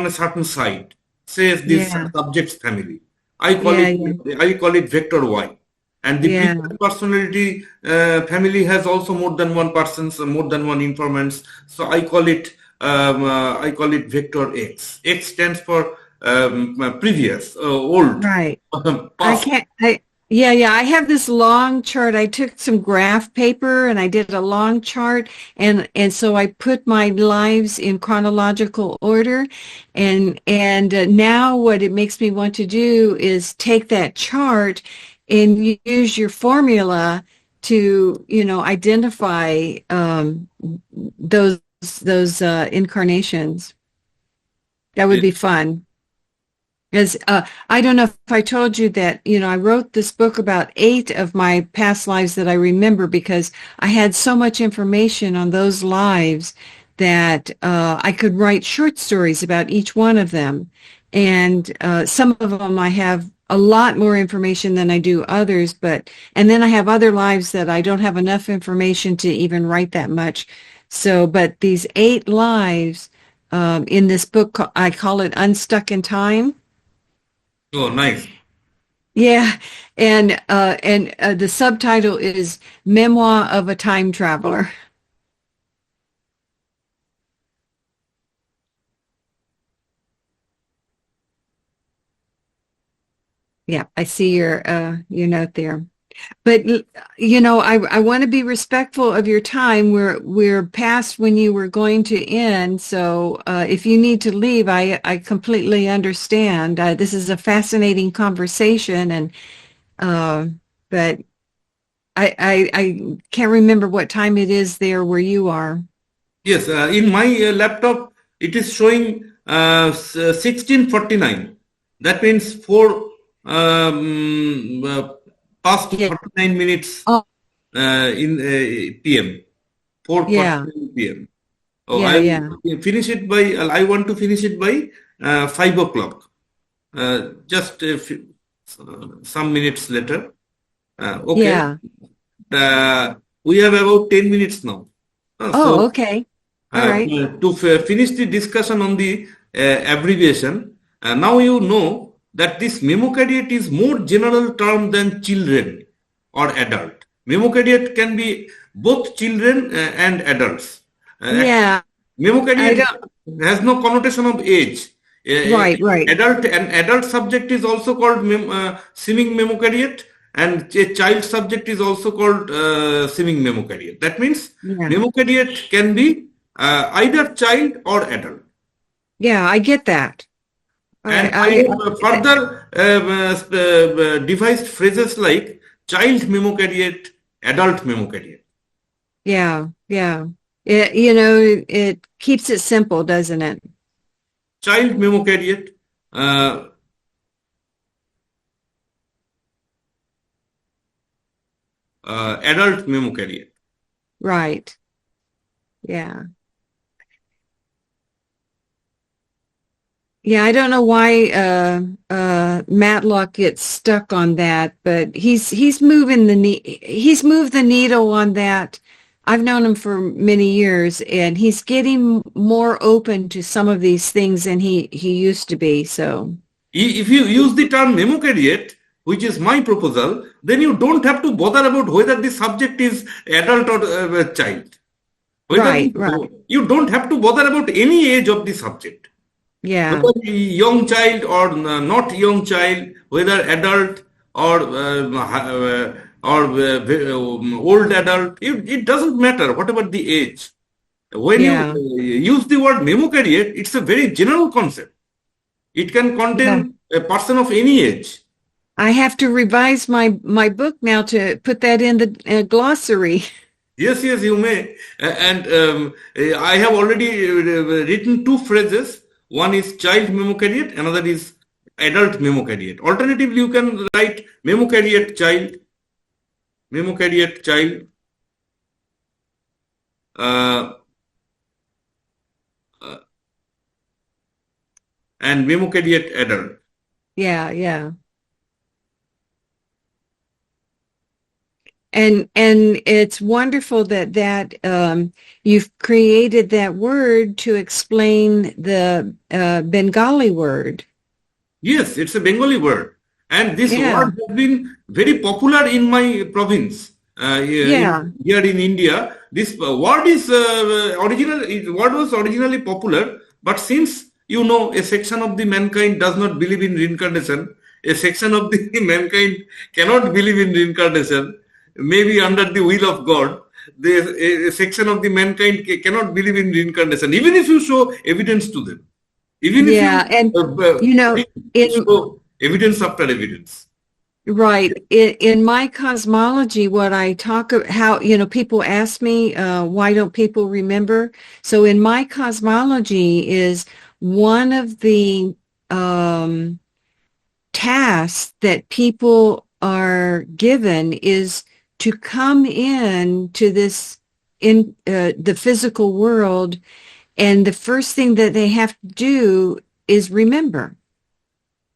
a certain site. Say this Yeah, subject's family. yeah, yeah, I call it vector Y. And the yeah. previous personality family has also more than one persons, more than one informants. So I call it vector X. X stands for previous, old, Right. I past. can't, I, yeah, yeah, I have this long chart. I took some graph paper and I did a long chart, and so I put my lives in chronological order, and now what it makes me want to do is take that chart and use your formula to, identify those those incarnations. That would be fun. Because I don't know if I told you that, I wrote this book about 8 of my past lives that I remember because I had so much information on those lives that I could write short stories about each one of them. And some of them I have a lot more information than I do others, and then I have other lives that I don't have enough information to even write that much. So, but these 8 lives in this book, I call it Unstuck in Time. Oh, nice. Yeah, and the subtitle is Memoir of a Time Traveler. Yeah, I see your note there. But I want to be respectful of your time. We're past when you were going to end. So if you need to leave, I completely understand. This is a fascinating conversation, and but I can't remember what time it is there where you are. Yes, in my laptop, it is showing 16:49. That means 4 past Yeah. 49 minutes Oh, in PM. yeah. 4:49 PM. Oh, Yeah. I Yeah. will finish it by, I want to finish it by 5 o'clock. Just some minutes later. Okay. Yeah. We have about 10 minutes now. Oh, So okay. All right. to finish the discussion on the abbreviation, now you know that this memocariate is more general term than children or adult. Memocariate can be both children and adults. Actually, Yeah. I memocariate don't. has no connotation of age. Right. Right. An adult subject is also called seeming memocariate, and a child subject is also called seeming memocariate. That means Yeah. memocariate can be either child or adult. Yeah. I get that. And I have further devised phrases like child memocariate, adult memocariate. Yeah, yeah. It keeps it simple, doesn't it? Child memocariate, uh, adult memocariate. Right. Yeah. Yeah, I don't know why Matlock gets stuck on that, but he's moved the needle on that. I've known him for many years, and he's getting more open to some of these things than he used to be. So If you use the term memocariate, which is my proposal, then you don't have to bother about whether the subject is adult or child. Whether right, right. you don't have to bother about any age of the subject. Yeah, Whether young child or not young child, whether adult or old adult, it doesn't matter whatever the age. When you yeah, use the word memocariate, it's a very general concept. It can yeah. contain a person of any age. I have to revise my book now to put that in the glossary. Yes, yes, you may. And I have already written two phrases. One is child memocariate, another is adult memocariate. Alternatively, you can write memocariate child, uh, and memocariate adult. Yeah, yeah. And it's wonderful that you've created that word to explain the Bengali word. Yes, it's a Bengali word. And this Yeah, word has been very popular in my province, yeah, here in India. This word is word was originally popular, but since a section of the mankind does not believe in reincarnation, a section of the mankind cannot believe in reincarnation, maybe under the will of God, a section of the mankind cannot believe in reincarnation, even if you show evidence to them. Even if you yeah. And you know, in show evidence after evidence. right in my cosmology, what I talk about, how people ask me why don't people remember? So in my cosmology is one of the tasks that people are given is to come in to this in the physical world, and the first thing that they have to do is remember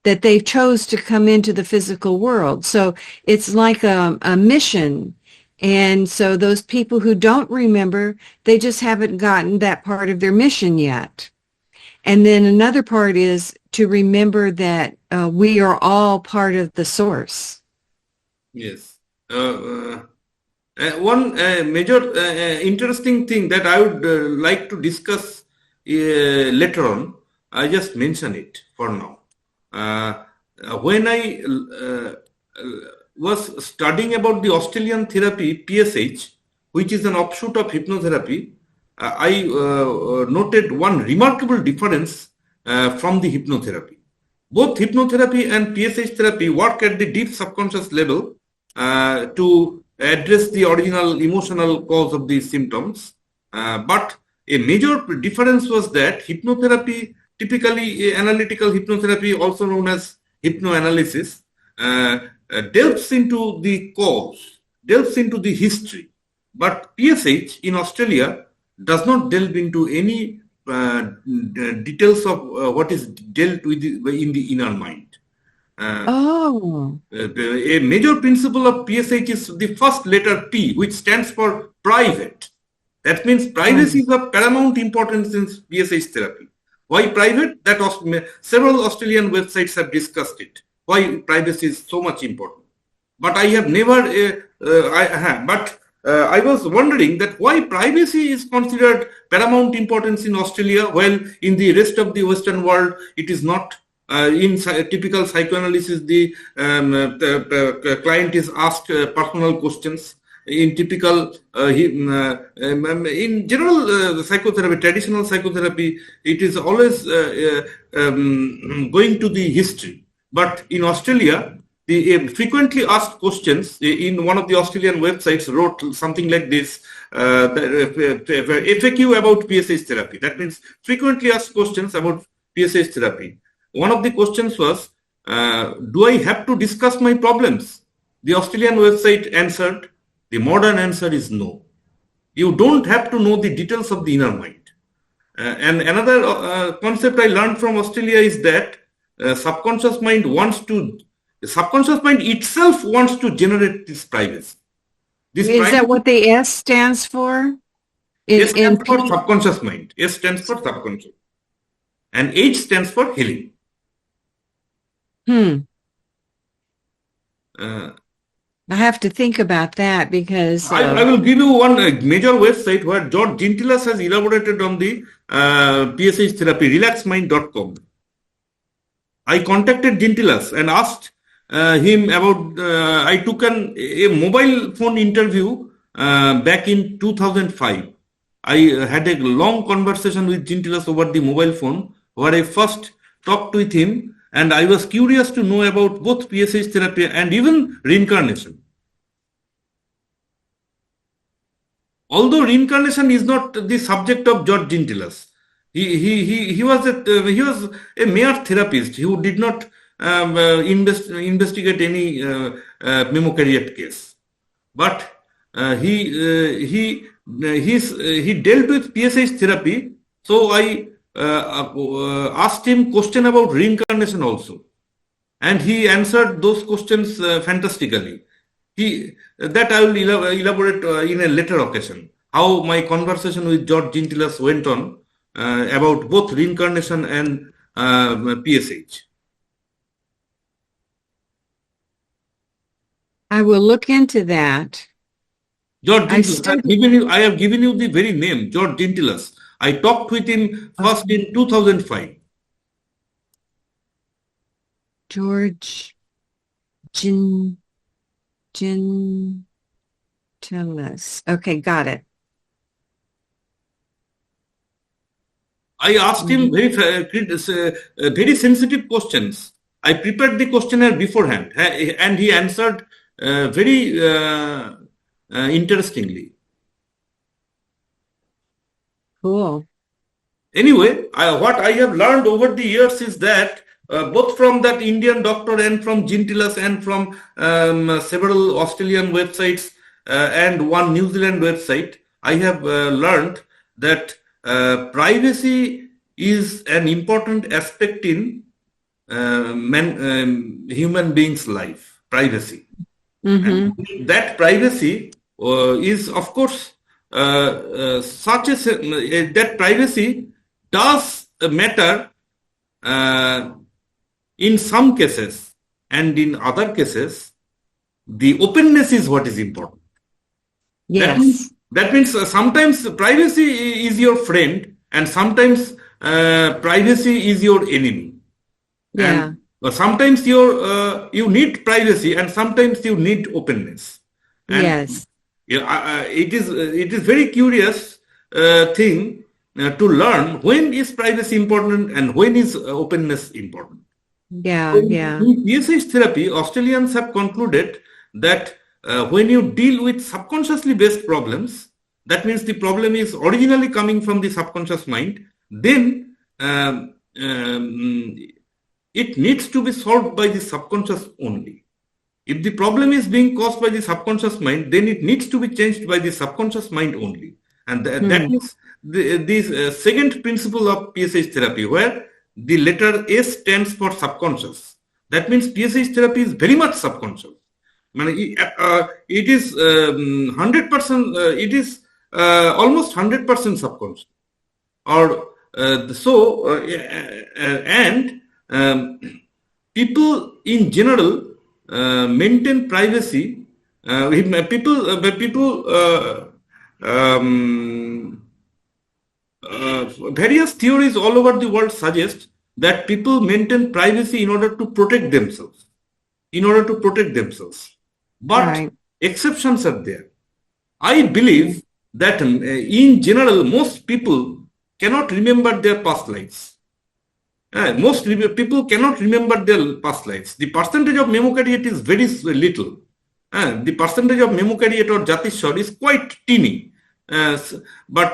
that they chose to come into the physical world. So it's like a mission. And so those people who don't remember, they just haven't gotten that part of their mission yet. And then another part is to remember that we are all part of the source. Yes. One major interesting thing that I would like to discuss later on, I just mention it for now. when I was studying about the Australian therapy, PSH, which is an offshoot of hypnotherapy, I noted one remarkable difference from the hypnotherapy. Both hypnotherapy and PSH therapy work at the deep subconscious level to address the original emotional cause of these symptoms. But a major difference was that hypnotherapy, typically analytical hypnotherapy, also known as hypnoanalysis, delves into the cause, delves into the history. But PSH in Australia does not delve into any details of what is dealt with in the inner mind. A major principle of PSH is the first letter P, which stands for private. That means privacy is of paramount importance in PSH therapy. Why private? That several Australian websites have discussed it. Why privacy is so much important. But I have never, I was wondering that why privacy is considered paramount importance in Australia, while in the rest of the Western world it is not. In typical psychoanalysis, the client is asked personal questions. In typical, in general psychotherapy, traditional psychotherapy, it is always going to the history. But in Australia, the frequently asked questions in one of the Australian websites wrote something like this, FAQ about PSH therapy. That means frequently asked questions about PSH therapy. One of the questions was, do I have to discuss my problems? The Australian website answered, the modern answer is no. You don't have to know the details of the inner mind. And another concept I learned from Australia is that subconscious mind itself wants to generate this privacy. Is that what the S stands for? S stands for subconscious mind. S stands for subconscious. And H stands for healing. I have to think about that because I will give you one major website where George Gintilas has elaborated on the PSH therapy, relaxmind.com. I contacted Gintilas and asked him about, I took a mobile phone interview back in 2005. I had a long conversation with Gintilas over the mobile phone where I first talked with him. And I was curious to know about both PSH therapy and even reincarnation. Although reincarnation is not the subject of George Gintilas, he was a mere therapist who did not investigate any Memocariate case. But he dealt with PSH therapy. So I asked him question about reincarnation also, and he answered those questions fantastically. That I will elaborate in a later occasion, how my conversation with George Gintilas went on about both reincarnation and PSH. I will look into that. George Gintilas, I have given you the very name, George Gintilas. I talked with him first in 2005. George Gintilas. Okay, got it. I asked him very sensitive questions. I prepared the questionnaire beforehand, and he answered very interestingly. Cool. Anyway, what I have learned over the years is that both from that Indian doctor and from Gintilas and from several Australian websites and one New Zealand website, I have learned that privacy is an important aspect in human beings' life. Privacy. And that privacy is, of course, that privacy does matter in some cases, and in other cases, the openness is what is important. Yes. That means sometimes privacy is your friend, and sometimes privacy is your enemy. Yeah. And sometimes you need privacy and sometimes you need openness. And Yes. yeah, it is very curious thing to learn when is privacy important and when is openness important. Yeah. Yeah. In PSH therapy, Australians have concluded that when you deal with subconsciously based problems, that means the problem is originally coming from the subconscious mind, then it needs to be solved by the subconscious only. If the problem is being caused by the subconscious mind, then it needs to be changed by the subconscious mind only. And that Hmm. is the second principle of PSH therapy, where the letter S stands for subconscious. That means PSH therapy is very much subconscious. It is 100%, it is almost 100% subconscious. Or and people in general maintain privacy. Various theories all over the world suggest that people maintain privacy in order to protect themselves. But Right. exceptions are there. I believe that in general, most people cannot remember their past lives. Most people cannot remember their past lives. The percentage of Memocariate is very little. The percentage of Memocariate or Jatiswar is quite teeny. But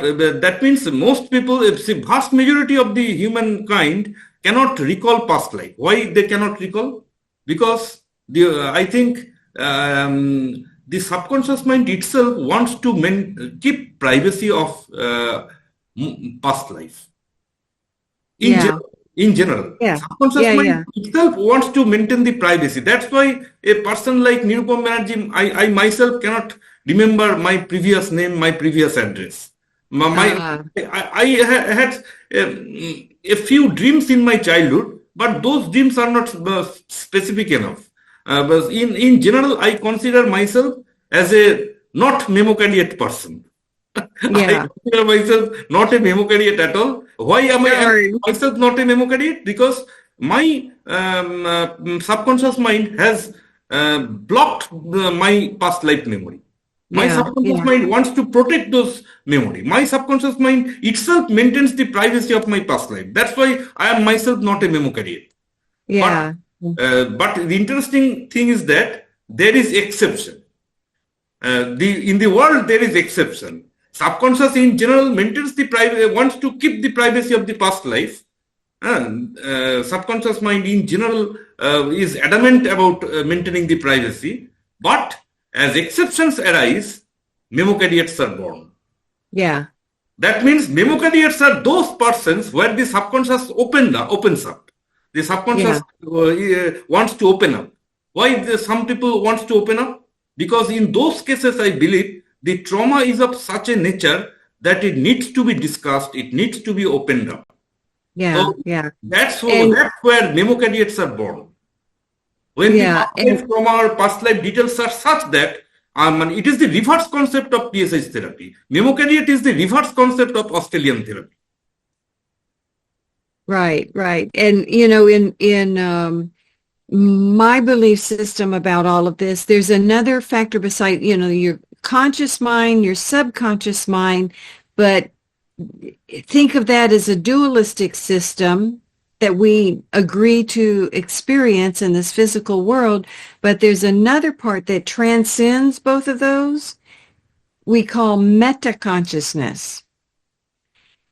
that means most people, the vast majority of the humankind cannot recall past life. Why they cannot recall? Because I think the subconscious mind itself wants to keep privacy of past life. Yeah. In general, Yeah. subconscious Yeah. mind Yeah. itself wants to maintain the privacy. That's why a person like Nirupam Banerjee, I myself cannot remember my previous name, my previous address. Uh, I had a few dreams in my childhood, but those dreams are not specific enough. But in general, I consider myself as a not Memocariate person. I yeah. consider myself not a Memocariate at all. Why am Darn. I myself not a Memocariate? Because my subconscious mind has blocked my past life memory. My Yeah. subconscious Yeah. mind wants to protect those memory. My subconscious mind itself maintains the privacy of my past life. That's why I am myself not a Memocariate. But Yeah. but the interesting thing is that there is exception. In the world there is exception. Subconscious in general maintains the privacy, wants to keep the privacy of the past life. And subconscious mind in general is adamant about maintaining the privacy. But as exceptions arise, Memocariates are born. Yeah. That means Memocariates are those persons where the subconscious opens up. The subconscious Yeah. wants to open up. Why some people wants to open up? Because in those cases, I believe the trauma is of such a nature that it needs to be discussed. It needs to be opened up. Yeah. So Yeah. that's And where Memocariates are born. When the yeah. past life trauma or past life details are such that it is the reverse concept of PSH therapy. Memocariate is the reverse concept of Australian therapy. Right. Right. And in my belief system about all of this, there's another factor beside, your conscious mind, your subconscious mind, but think of that as a dualistic system that we agree to experience in this physical world. But there's another part that transcends both of those we call meta consciousness.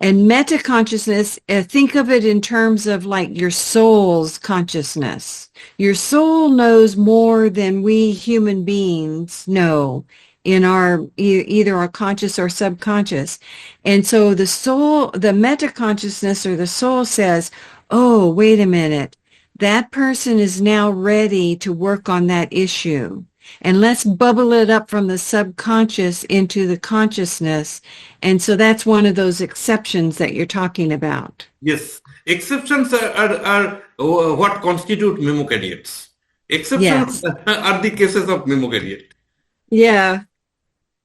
And meta consciousness, think of it in terms of like your soul's consciousness. Your soul knows more than we human beings know in our either our conscious or subconscious. And so the soul, the meta consciousness or the soul says, oh, wait a minute. That person is now ready to work on that issue. And let's bubble it up from the subconscious into the consciousness. And so that's one of those exceptions that you're talking about. Yes, exceptions are what constitute Memocariates. Exceptions Yes. are the cases of Memocariate. Yeah.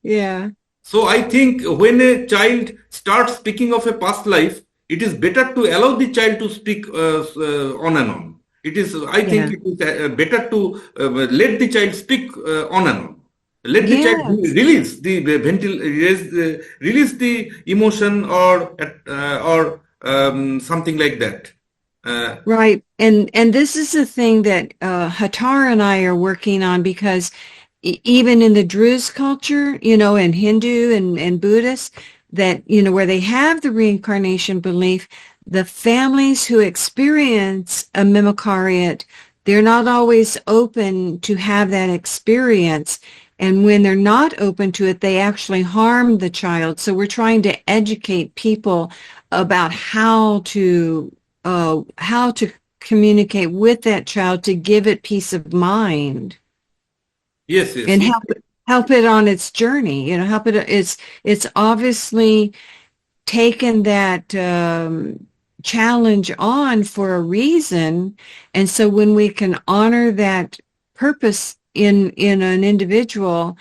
Yeah. So I think when a child starts speaking of a past life, it is better to allow the child to speak on and on. It is, I think Yeah. it is better to let the child speak on and on. Let the child Yes. release the release the emotion or something like that. Uh, Right. And this is the thing that Hatar and I are working on because even in the Druze culture, and Hindu and Buddhist, that, where they have the reincarnation belief, the families who experience a Memocariate, they're not always open to have that experience. And when they're not open to it, they actually harm the child. So we're trying to educate people about how to communicate with that child to give it peace of mind yes, yes. and help it on its journey. Help it. It's obviously taken that challenge on for a reason, and so when we can honor that purpose in an individual,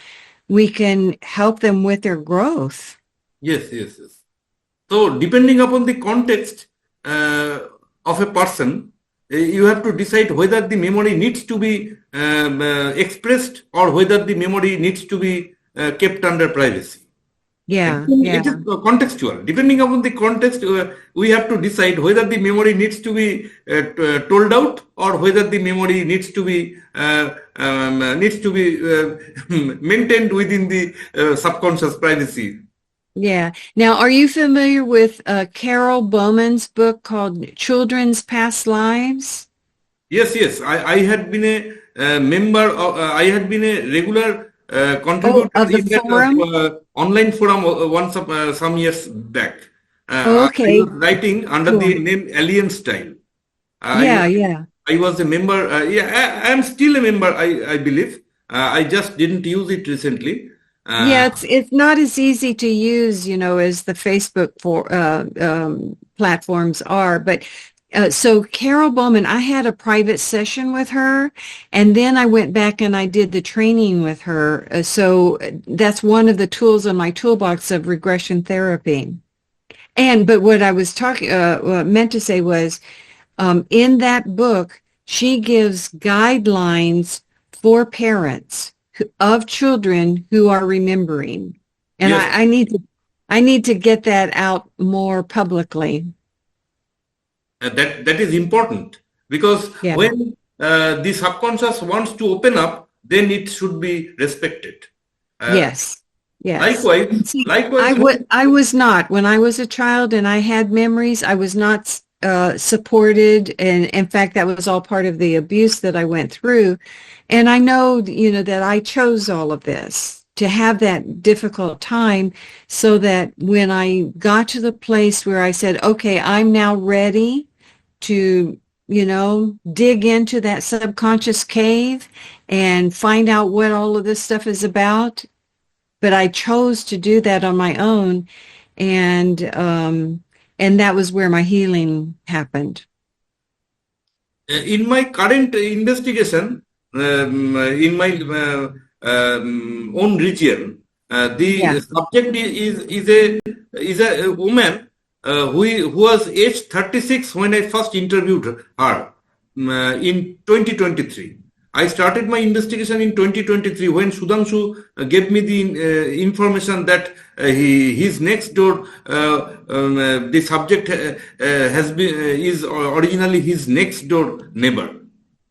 we can help them with their growth. Yes, yes, yes. So, depending upon the context of a person, you have to decide whether the memory needs to be expressed or whether the memory needs to be kept under privacy. Yeah, It is yeah. contextual. Depending upon the context, we have to decide whether the memory needs to be told out or whether the memory needs to be maintained within the subconscious privacy. Yeah. Now, are you familiar with Carol Bowman's book called Children's Past Lives? Yes, yes. I had been a member of, I had been a regular Oh, contributor of the in that forum? online forum once some years back. I was Okay, writing under the cool. name Alien Style. Yeah, yeah. I was a member. Yeah, I am still a member. I believe. I just didn't use it recently. Uh, Yeah, it's not as easy to use, as the Facebook platforms are. But so Carol Bowman, I had a private session with her, and then I went back and I did the training with her. So that's one of the tools in my toolbox of regression therapy. But what I was meant to say was, in that book, she gives guidelines for parents of children who are remembering. And yes, I need to get that out more publicly. that is important because Yeah. when the subconscious wants to open up, then it should be respected. Uh, Yes. Yes. likewise, See, likewise, I was not when I was a child and I had memories. I was not supported, and in fact, that was all part of the abuse that I went through. And I know, that I chose all of this to have that difficult time, so that when I got to the place where I said, "Okay, I'm now ready to." Dig into that subconscious cave and find out what all of this stuff is about, but I chose to do that on my own, and that was where my healing happened. in my current investigation, in my own region, the Yeah. subject is a woman who was aged 36 when I first interviewed her in 2023. I started my investigation in 2023 when Sudhanshu gave me the information that his next door, the subject is originally his next door neighbor.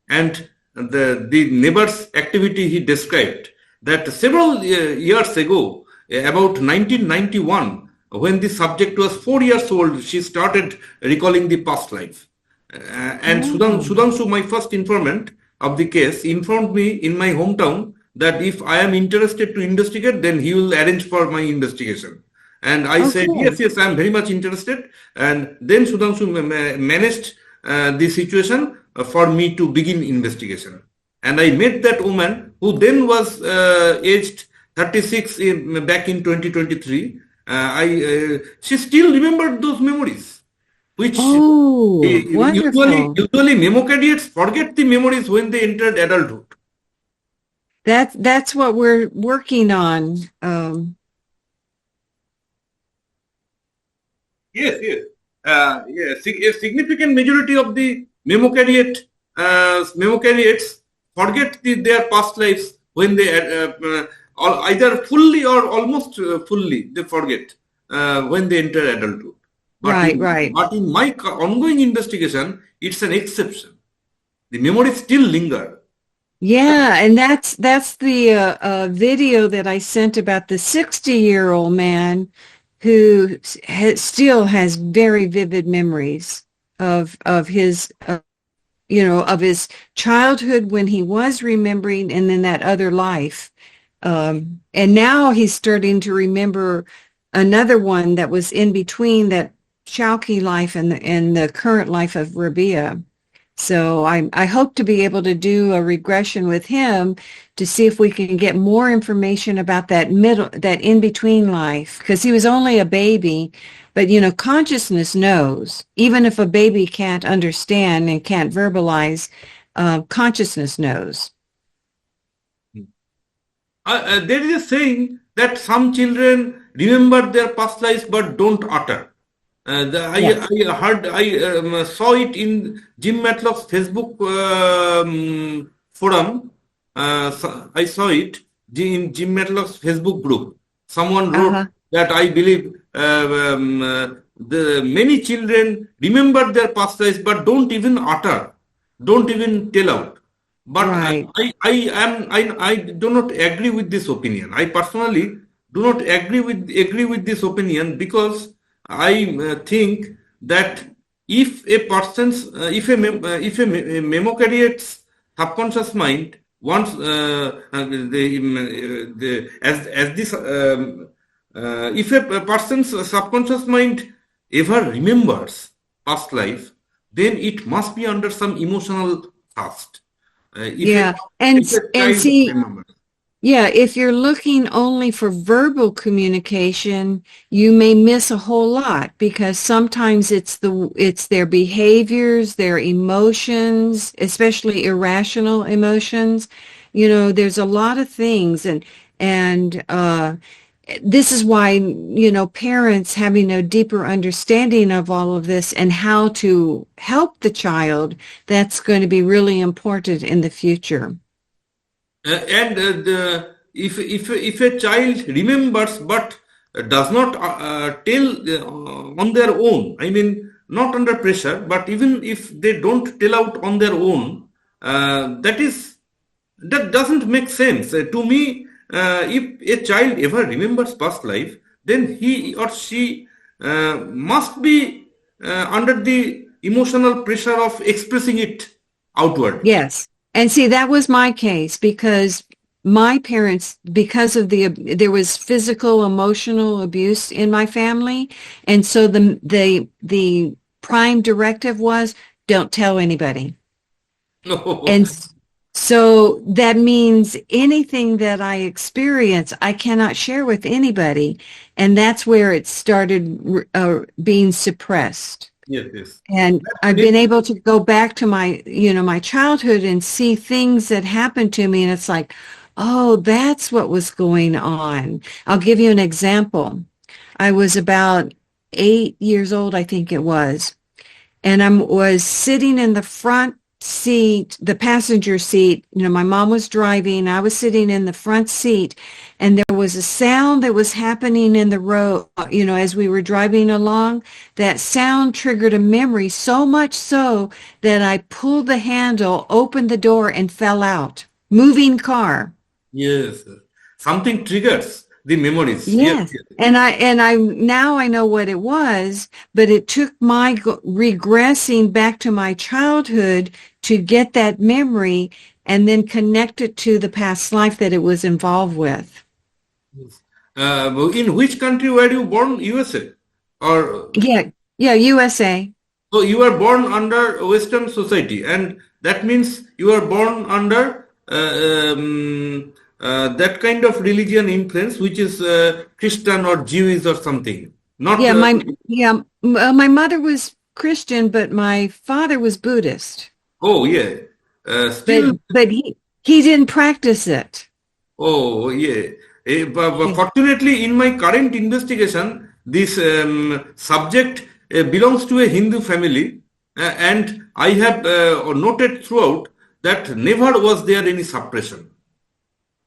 And the neighbor's activity he described that several years ago, about 1991, when the subject was 4 years old, she started recalling the past life. And Oh, Sudhanshu, my first informant of the case, informed me in my hometown that if I am interested to investigate, then he will arrange for my investigation. And I said, okay. yes, yes, I am very much interested. And then Sudhanshu managed the situation for me to begin investigation. And I met that woman who then was aged 36 back in 2023. She still remembered those memories, which Oh, usually wonderful. usually memocadiates forget the memories when they entered adulthood. That's what we're working on. Yes, yes. Yes, a significant majority of the memocariate Memocariates forget their past lives when they either fully or almost fully they forget when they enter adulthood. Right, right. But in my ongoing investigation, it's an exception. The memories still linger. Yeah, and that's the video that I sent about the 60-year-old man who still has very vivid memories of his of his childhood when he was remembering, and then that other life. And now he's starting to remember another one that was in between that Chowkey life and the current life of Rabia. So I hope to be able to do a regression with him to see if we can get more information about that in-between life, because he was only a baby, but consciousness knows. Even if a baby can't understand and can't verbalize, consciousness knows. There is a saying that some children remember their past lives but don't utter. Yes. I saw it in Jim Matlock's Facebook forum. I saw it in Jim Matlock's Facebook group. Someone wrote that I believe the many children remember their past lives but don't even utter, don't even tell out. But Right. I do not agree with this opinion. I personally do not agree with this opinion, because I think that if a person's if a memocariate's subconscious mind wants as this if a person's subconscious mind ever remembers past life, then it must be under some emotional thrust. Yeah. If a And child see, remembers. yeah, if you're looking only for verbal communication, you may miss a whole lot, because sometimes it's their behaviors, their emotions, especially irrational emotions. There's a lot of things, and this is why, parents having a deeper understanding of all of this and how to help the child, that's going to be really important in the future. If a child remembers but does not tell on their own, I mean not under pressure, but even if they don't tell out on their own, that doesn't make sense to me. If a child ever remembers past life, then he or she must be under the emotional pressure of expressing it outward. Yes. And see, that was my case, because my parents, because of there was physical, emotional abuse in my family. And so the prime directive was, don't tell anybody. And so that means anything that I experience, I cannot share with anybody. And that's where it started being suppressed. Yes. And I've been able to go back to my childhood and see things that happened to me. And it's like, oh, that's what was going on. I'll give you an example. I was about 8 years old, I think it was. And I was sitting in the front seat, the passenger seat. My mom was driving. I was sitting in the front seat, and there was a sound that was happening in the road, as we were driving along. That sound triggered a memory, so much so that I pulled the handle, opened the door, and fell out. Moving car. Yes, something triggers the memories. Yes. And I now I know what it was, but it took my regressing back to my childhood to get that memory and then connect it to the past life that it was involved with. In which country were you born? USA? Or Yeah, USA. so you were born under Western society, and that means you were born under that kind of religion influence, which is Christian or Jewish or something. Not my mother was Christian, but my father was Buddhist. Oh yeah, still. But he didn't practice it. Oh yeah. But fortunately, in my current investigation, this subject belongs to a Hindu family. And I have noted throughout that never was there any suppression.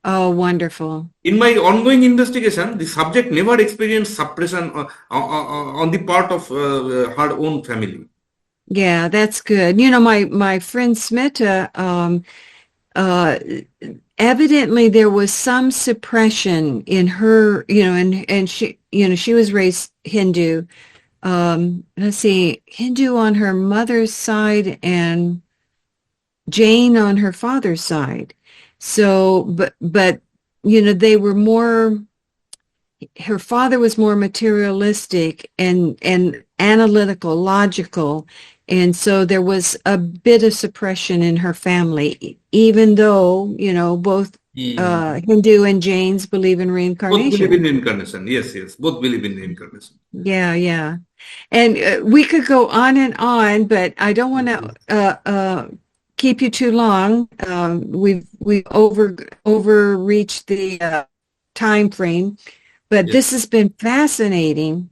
Oh, wonderful. In my ongoing investigation, the subject never experienced suppression on the part of her own family. Yeah, that's good. You know, my friend Smita, uh, evidently there was some suppression in her, you know, and she, you know, she was raised Hindu. Let's see, Hindu on her mother's side and Jain on her father's side. So, but, you know, they were more, her father was more materialistic and analytical, logical. And so there was a bit of suppression in her family, even though, you know, both Hindu and Jains believe in Both believe in reincarnation. reincarnation. Yes, yes. Both believe in reincarnation. Yeah, yeah. And we could go and on, but I don't want to keep you too long. We've overreached the time frame, but Yes. this has been fascinating.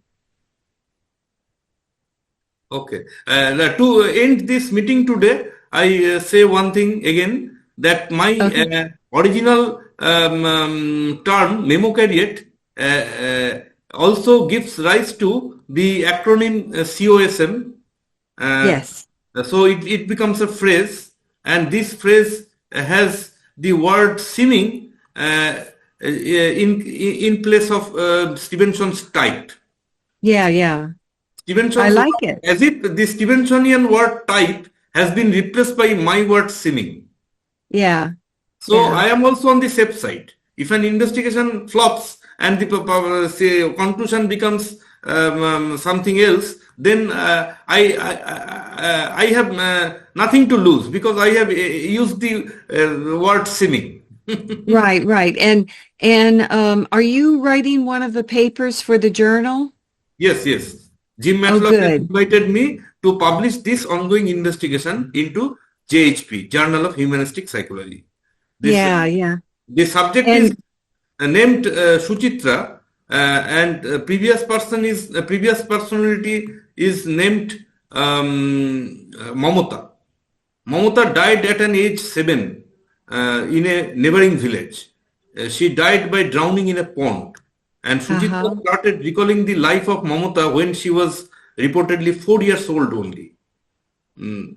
Okay. To end this meeting today, I say one thing again that my Okay. original term, Memocariate, also gives rise to the acronym COSM. Uh, Yes. so it becomes a phrase, and this phrase has the word seeming in place of Stevenson's type. Yeah, yeah. I Stevenson's like word, it. as if the Stevensonian word type has been replaced by my word seeming. Yeah, So yeah. I am also on the safe side. If an investigation flops and the say, conclusion becomes something else, then I have nothing to lose because I have used the word seeming. Right, right. And are you writing one of the papers for the journal? Yes, yes. Jim Oh, Matlock has good. invited me to publish this ongoing investigation into JHP, Journal of Humanistic Psychology. This Yeah, yeah. the subject is And named Suchitra, and previous personality is named Mamata. Mamata died at an age 7 in a neighboring village. She died by drowning in a pond. And Suchitra uh-huh. started recalling the life of Mamata when she was reportedly 4 years old only.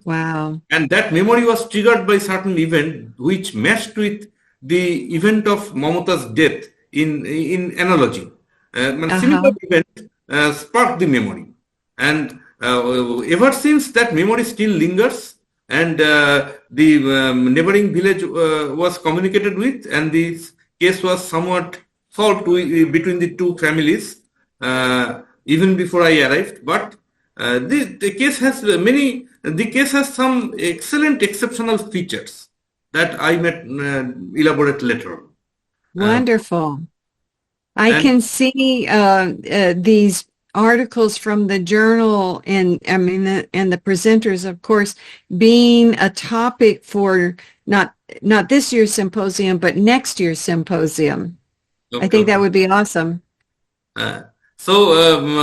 Wow. And that memory was triggered by certain event which matched with the event of Mamata's death in analogy. A similar Uh-huh. event sparked the memory. And ever since that memory still lingers, and the neighboring village was communicated with, and this case was somewhat solved between the two families even before I arrived. But the case has the case has some excellent exceptional features that I might elaborate later on. Uh, Wonderful. I and can see these articles from the journal and I mean and the presenters, of course, being a topic for not this year's symposium, but next year's symposium. I okay, think that okay. would be awesome. Uh, so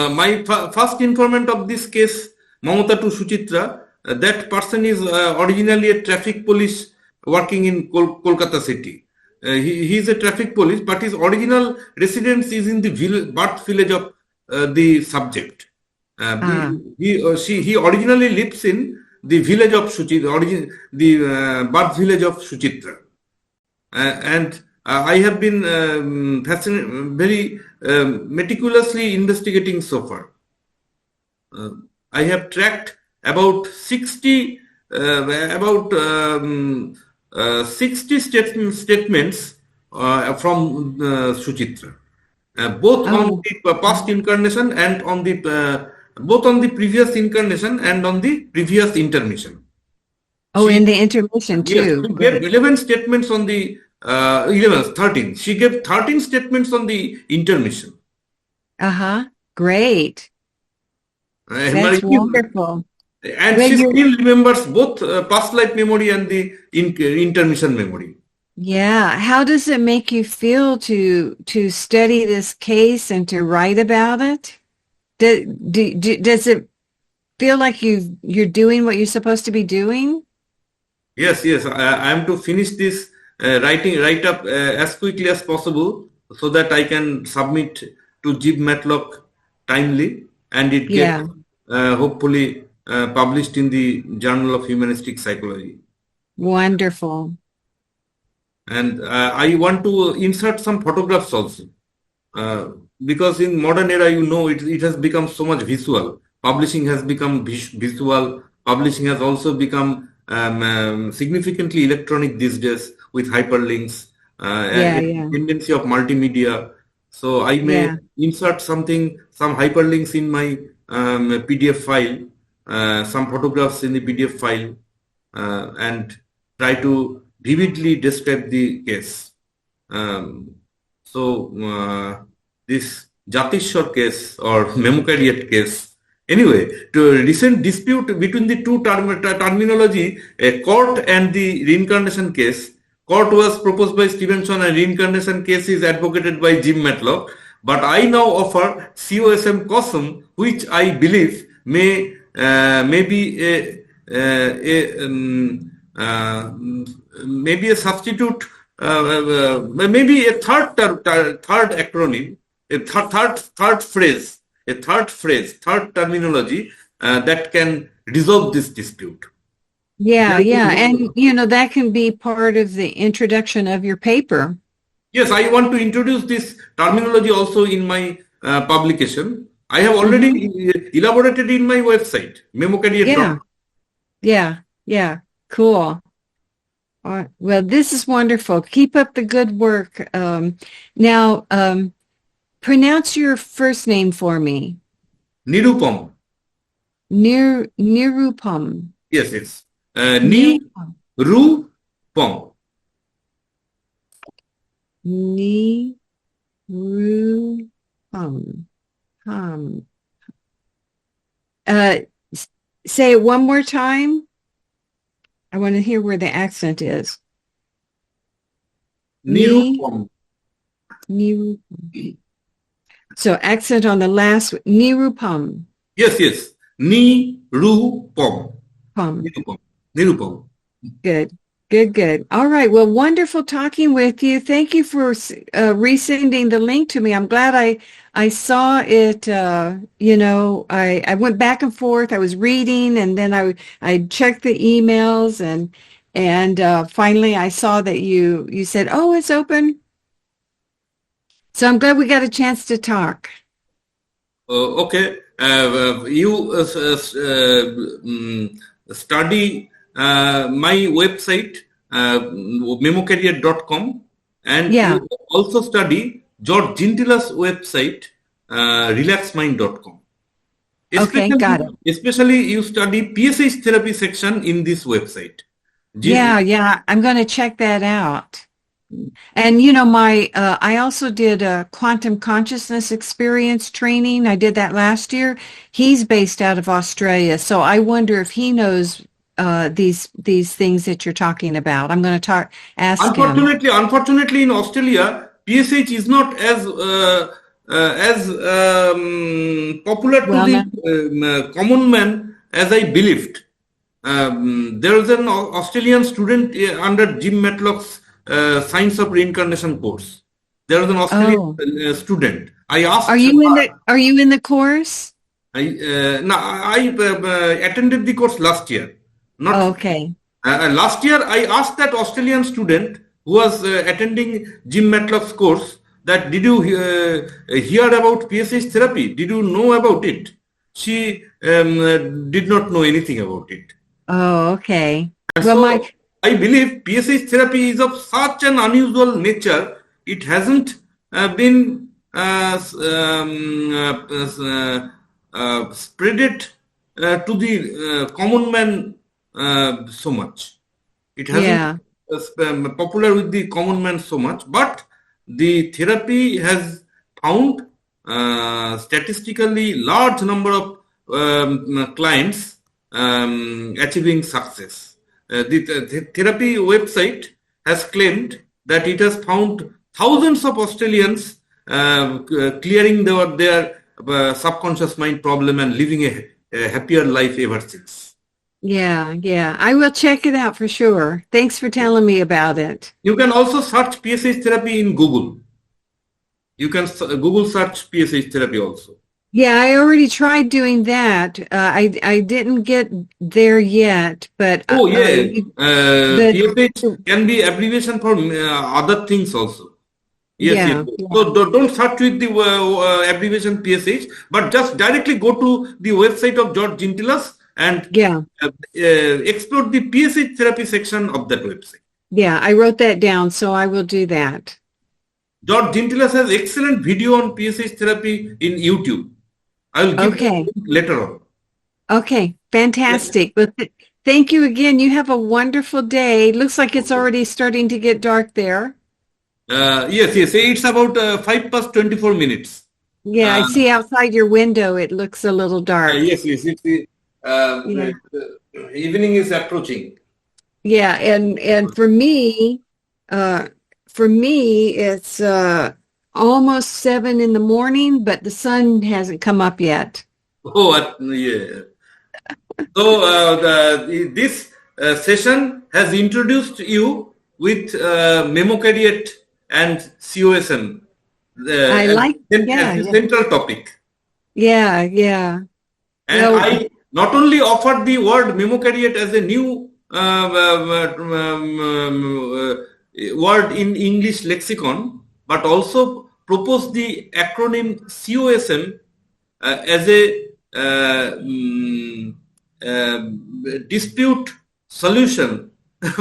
my first informant of this case, Mamata to Suchitra, that person is originally a traffic police working in Kolkata city. He is a traffic police, but his original residence is in the birth village of the subject. Ah, He originally lives in the village of Suchitra, the birth village of Suchitra. And I have been very meticulously investigating so far. I have tracked about 60 about 60 statements from Suchitra, both on oh, the past incarnation and on the both on the previous incarnation and on the previous intermission. oh, She in the intermission Yes, too. she gave Good. 11 statements on the 11, 13. She gave 13 statements on the intermission. Uh-huh. Great. But That's wonderful. and Well, she you're, still remembers both past life memory and the intermission memory. yeah. How does it make you feel to study this case and to write about it? Does it? feel like you're doing what you're supposed to be doing? Yes, yes. I am to finish this write up as quickly as possible so that I can submit to Jib Matlock timely, and it gets Yeah, hopefully published in the Journal of Humanistic Psychology. wonderful. And I want to insert some photographs also. Uh, because in modern era, it has become so much visual. Publishing has become visual. Publishing has also become significantly electronic these days with hyperlinks Yeah, and yeah, tendency of multimedia. So I may yeah. insert some hyperlinks in my PDF file, some photographs in the PDF file, and try to vividly describe the case. Um, so this Jatiswar case or Memocariate case. Anyway, to recent dispute between the two terminology, a court and the reincarnation case. Court was proposed by Stevenson and reincarnation case is advocated by Jim Matlock. But I now offer COSM COSM, which I believe may be maybe a substitute, maybe a third acronym, a third phrase, third terminology that can resolve this dispute. Yeah, yeah. And that can be part of the introduction of your paper. Yes, I want to introduce this terminology also in my publication. I have already elaborated in my website, memocariate.com. Yeah. Cool. Well, this is wonderful. Keep up the good work. Now, pronounce your first name for me. Nirupam. Nirupam. Yes. Nirupam. Nirupam. Nirupam. Say it one more time. I want to hear where the accent is. Nirupam. Nirupam. So accent on the last. Nirupam. Yes. Nirupam. Nirupam. Good. All right. Well, wonderful talking with you. Thank you for resending the link to me. I'm glad I saw it. I went back and forth. I was reading, and then I checked the emails, and finally I saw that you said, "Oh, it's open." So I'm glad we got a chance to talk. Okay. You study my website, memocariate.com, and you also study George Gintila's website, relaxmind.com. Okay, got it. Especially you study PSH therapy section in this website. Yeah. I'm going to check that out. And I also did a quantum consciousness experience training. I did that last year. He's based out of Australia, so I wonder if he knows these things that you're talking about. I'm going to ask him. Unfortunately, in Australia, PSH is not as popular to the common man as I believed. There was an Australian student under Jim Matlock's Science of Reincarnation course. There was an Australian student. I asked. Are you in the course? I attended the course last year. Okay. Last year, I asked that Australian student who was attending Jim Matlock's course that did you hear about PSH therapy? Did you know about it? She did not know anything about it. Oh, okay. And well, I believe PSH therapy is of such an unusual nature. It hasn't been spreaded to the common man so much. It hasn't popular with the common man so much, but the therapy has found statistically large number of clients achieving success. The therapy website has claimed that it has found thousands of Australians clearing their subconscious mind problem and living a a happier life ever since. Yeah, yeah. I will check it out for sure. Thanks for telling me about it. You can also search PSH therapy in Google. You can Google search PSH therapy also. Yeah, I already tried doing that. I didn't get there yet, but Oh yeah, the PSH can be abbreviation for other things also. Yes, yes. yeah, yeah. So don't start with the abbreviation PSH, but just directly go to the website of George Gintilas and Yeah. explore the PSH therapy section of that website. Yeah, I wrote that down, so I will do that. George Gintilas has excellent video on PSH therapy in YouTube. I will give the Okay. link later on. Okay. Fantastic. Well, thank you again. You have a wonderful day. Looks like it's already starting to get dark there. Yes, yes. It's about 5 past 24 minutes. Yeah, I Uh, see outside your window it looks a little dark. yes, yes. It's the Yeah. evening is approaching. Yeah, and uh for me it's almost 7 in the morning, but the sun hasn't come up yet. Oh, yeah. So this session has introduced you with Memocariate and COSM I like, as yeah, the yeah. central topic. Yeah, yeah. And Well, I not only offered the word Memocariate as a new word in English lexicon, but also proposed the acronym COSM as a dispute solution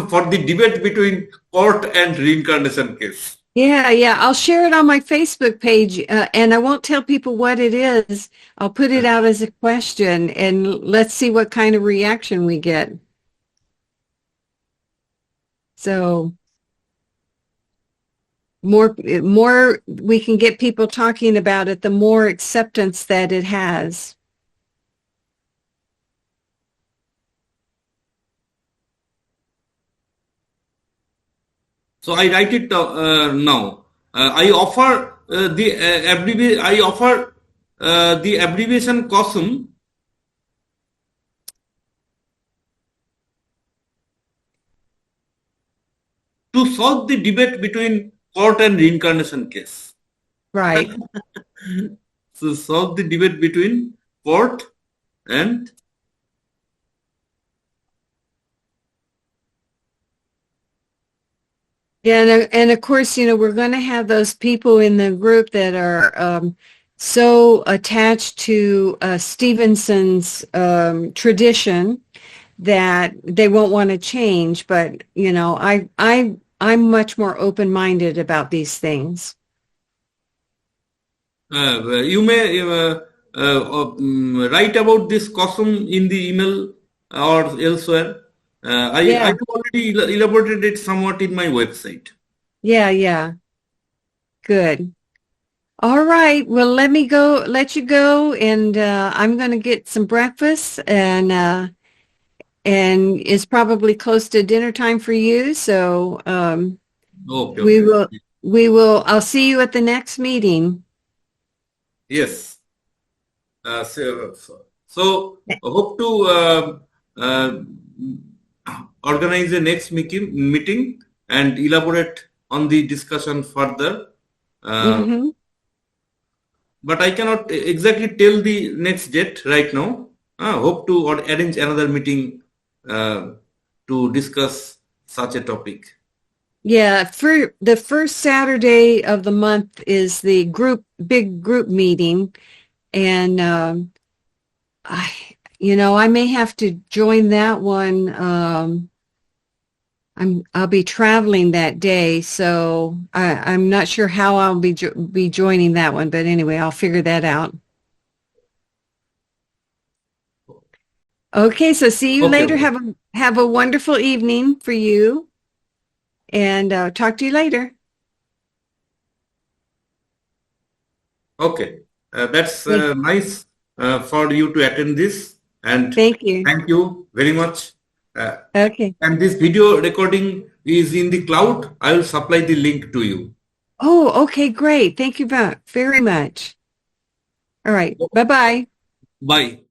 for the debate between court and reincarnation case. yeah, yeah. I'll share it on my Facebook page, and I won't tell people what it is. I'll put it out as a question, and let's see what kind of reaction we get. So more we can get people talking about it, the more acceptance that it has. So I write it now. I offer the abbreviation COSM to solve the debate between court and reincarnation case. Right. So solve the debate between court and Yeah, and of course, we're going to have those people in the group that are so attached to Stevenson's tradition that they won't want to change. But I'm much more open-minded about these things. you may write about this COSM in the email or elsewhere. I Yeah, have already elaborated it somewhat in my website. yeah. Good. All right. Well, let you go, and I'm going to get some breakfast, and it's probably close to dinner time for you. So Okay, we okay. will. I'll see you at the next meeting. Yes. So hope to organize the next meeting and elaborate on the discussion further. Mm-hmm. But I cannot exactly tell the next date right now. Hope to arrange another meeting to discuss such a topic. Yeah, for the first Saturday of the month is the big group meeting, and I may have to join that one. I'll be traveling that day, so I'm not sure how I'll be joining that one, but anyway, I'll figure that out. Okay, so see you later. Okay. Have a wonderful evening for you, and talk to you later. Okay. That's Thank nice for you to attend this, and thank you. thank you very much. Okay. And this video recording is in the cloud. I will supply the link to you. Oh, okay, great. Thank you very much. All right. Bye-bye. Bye.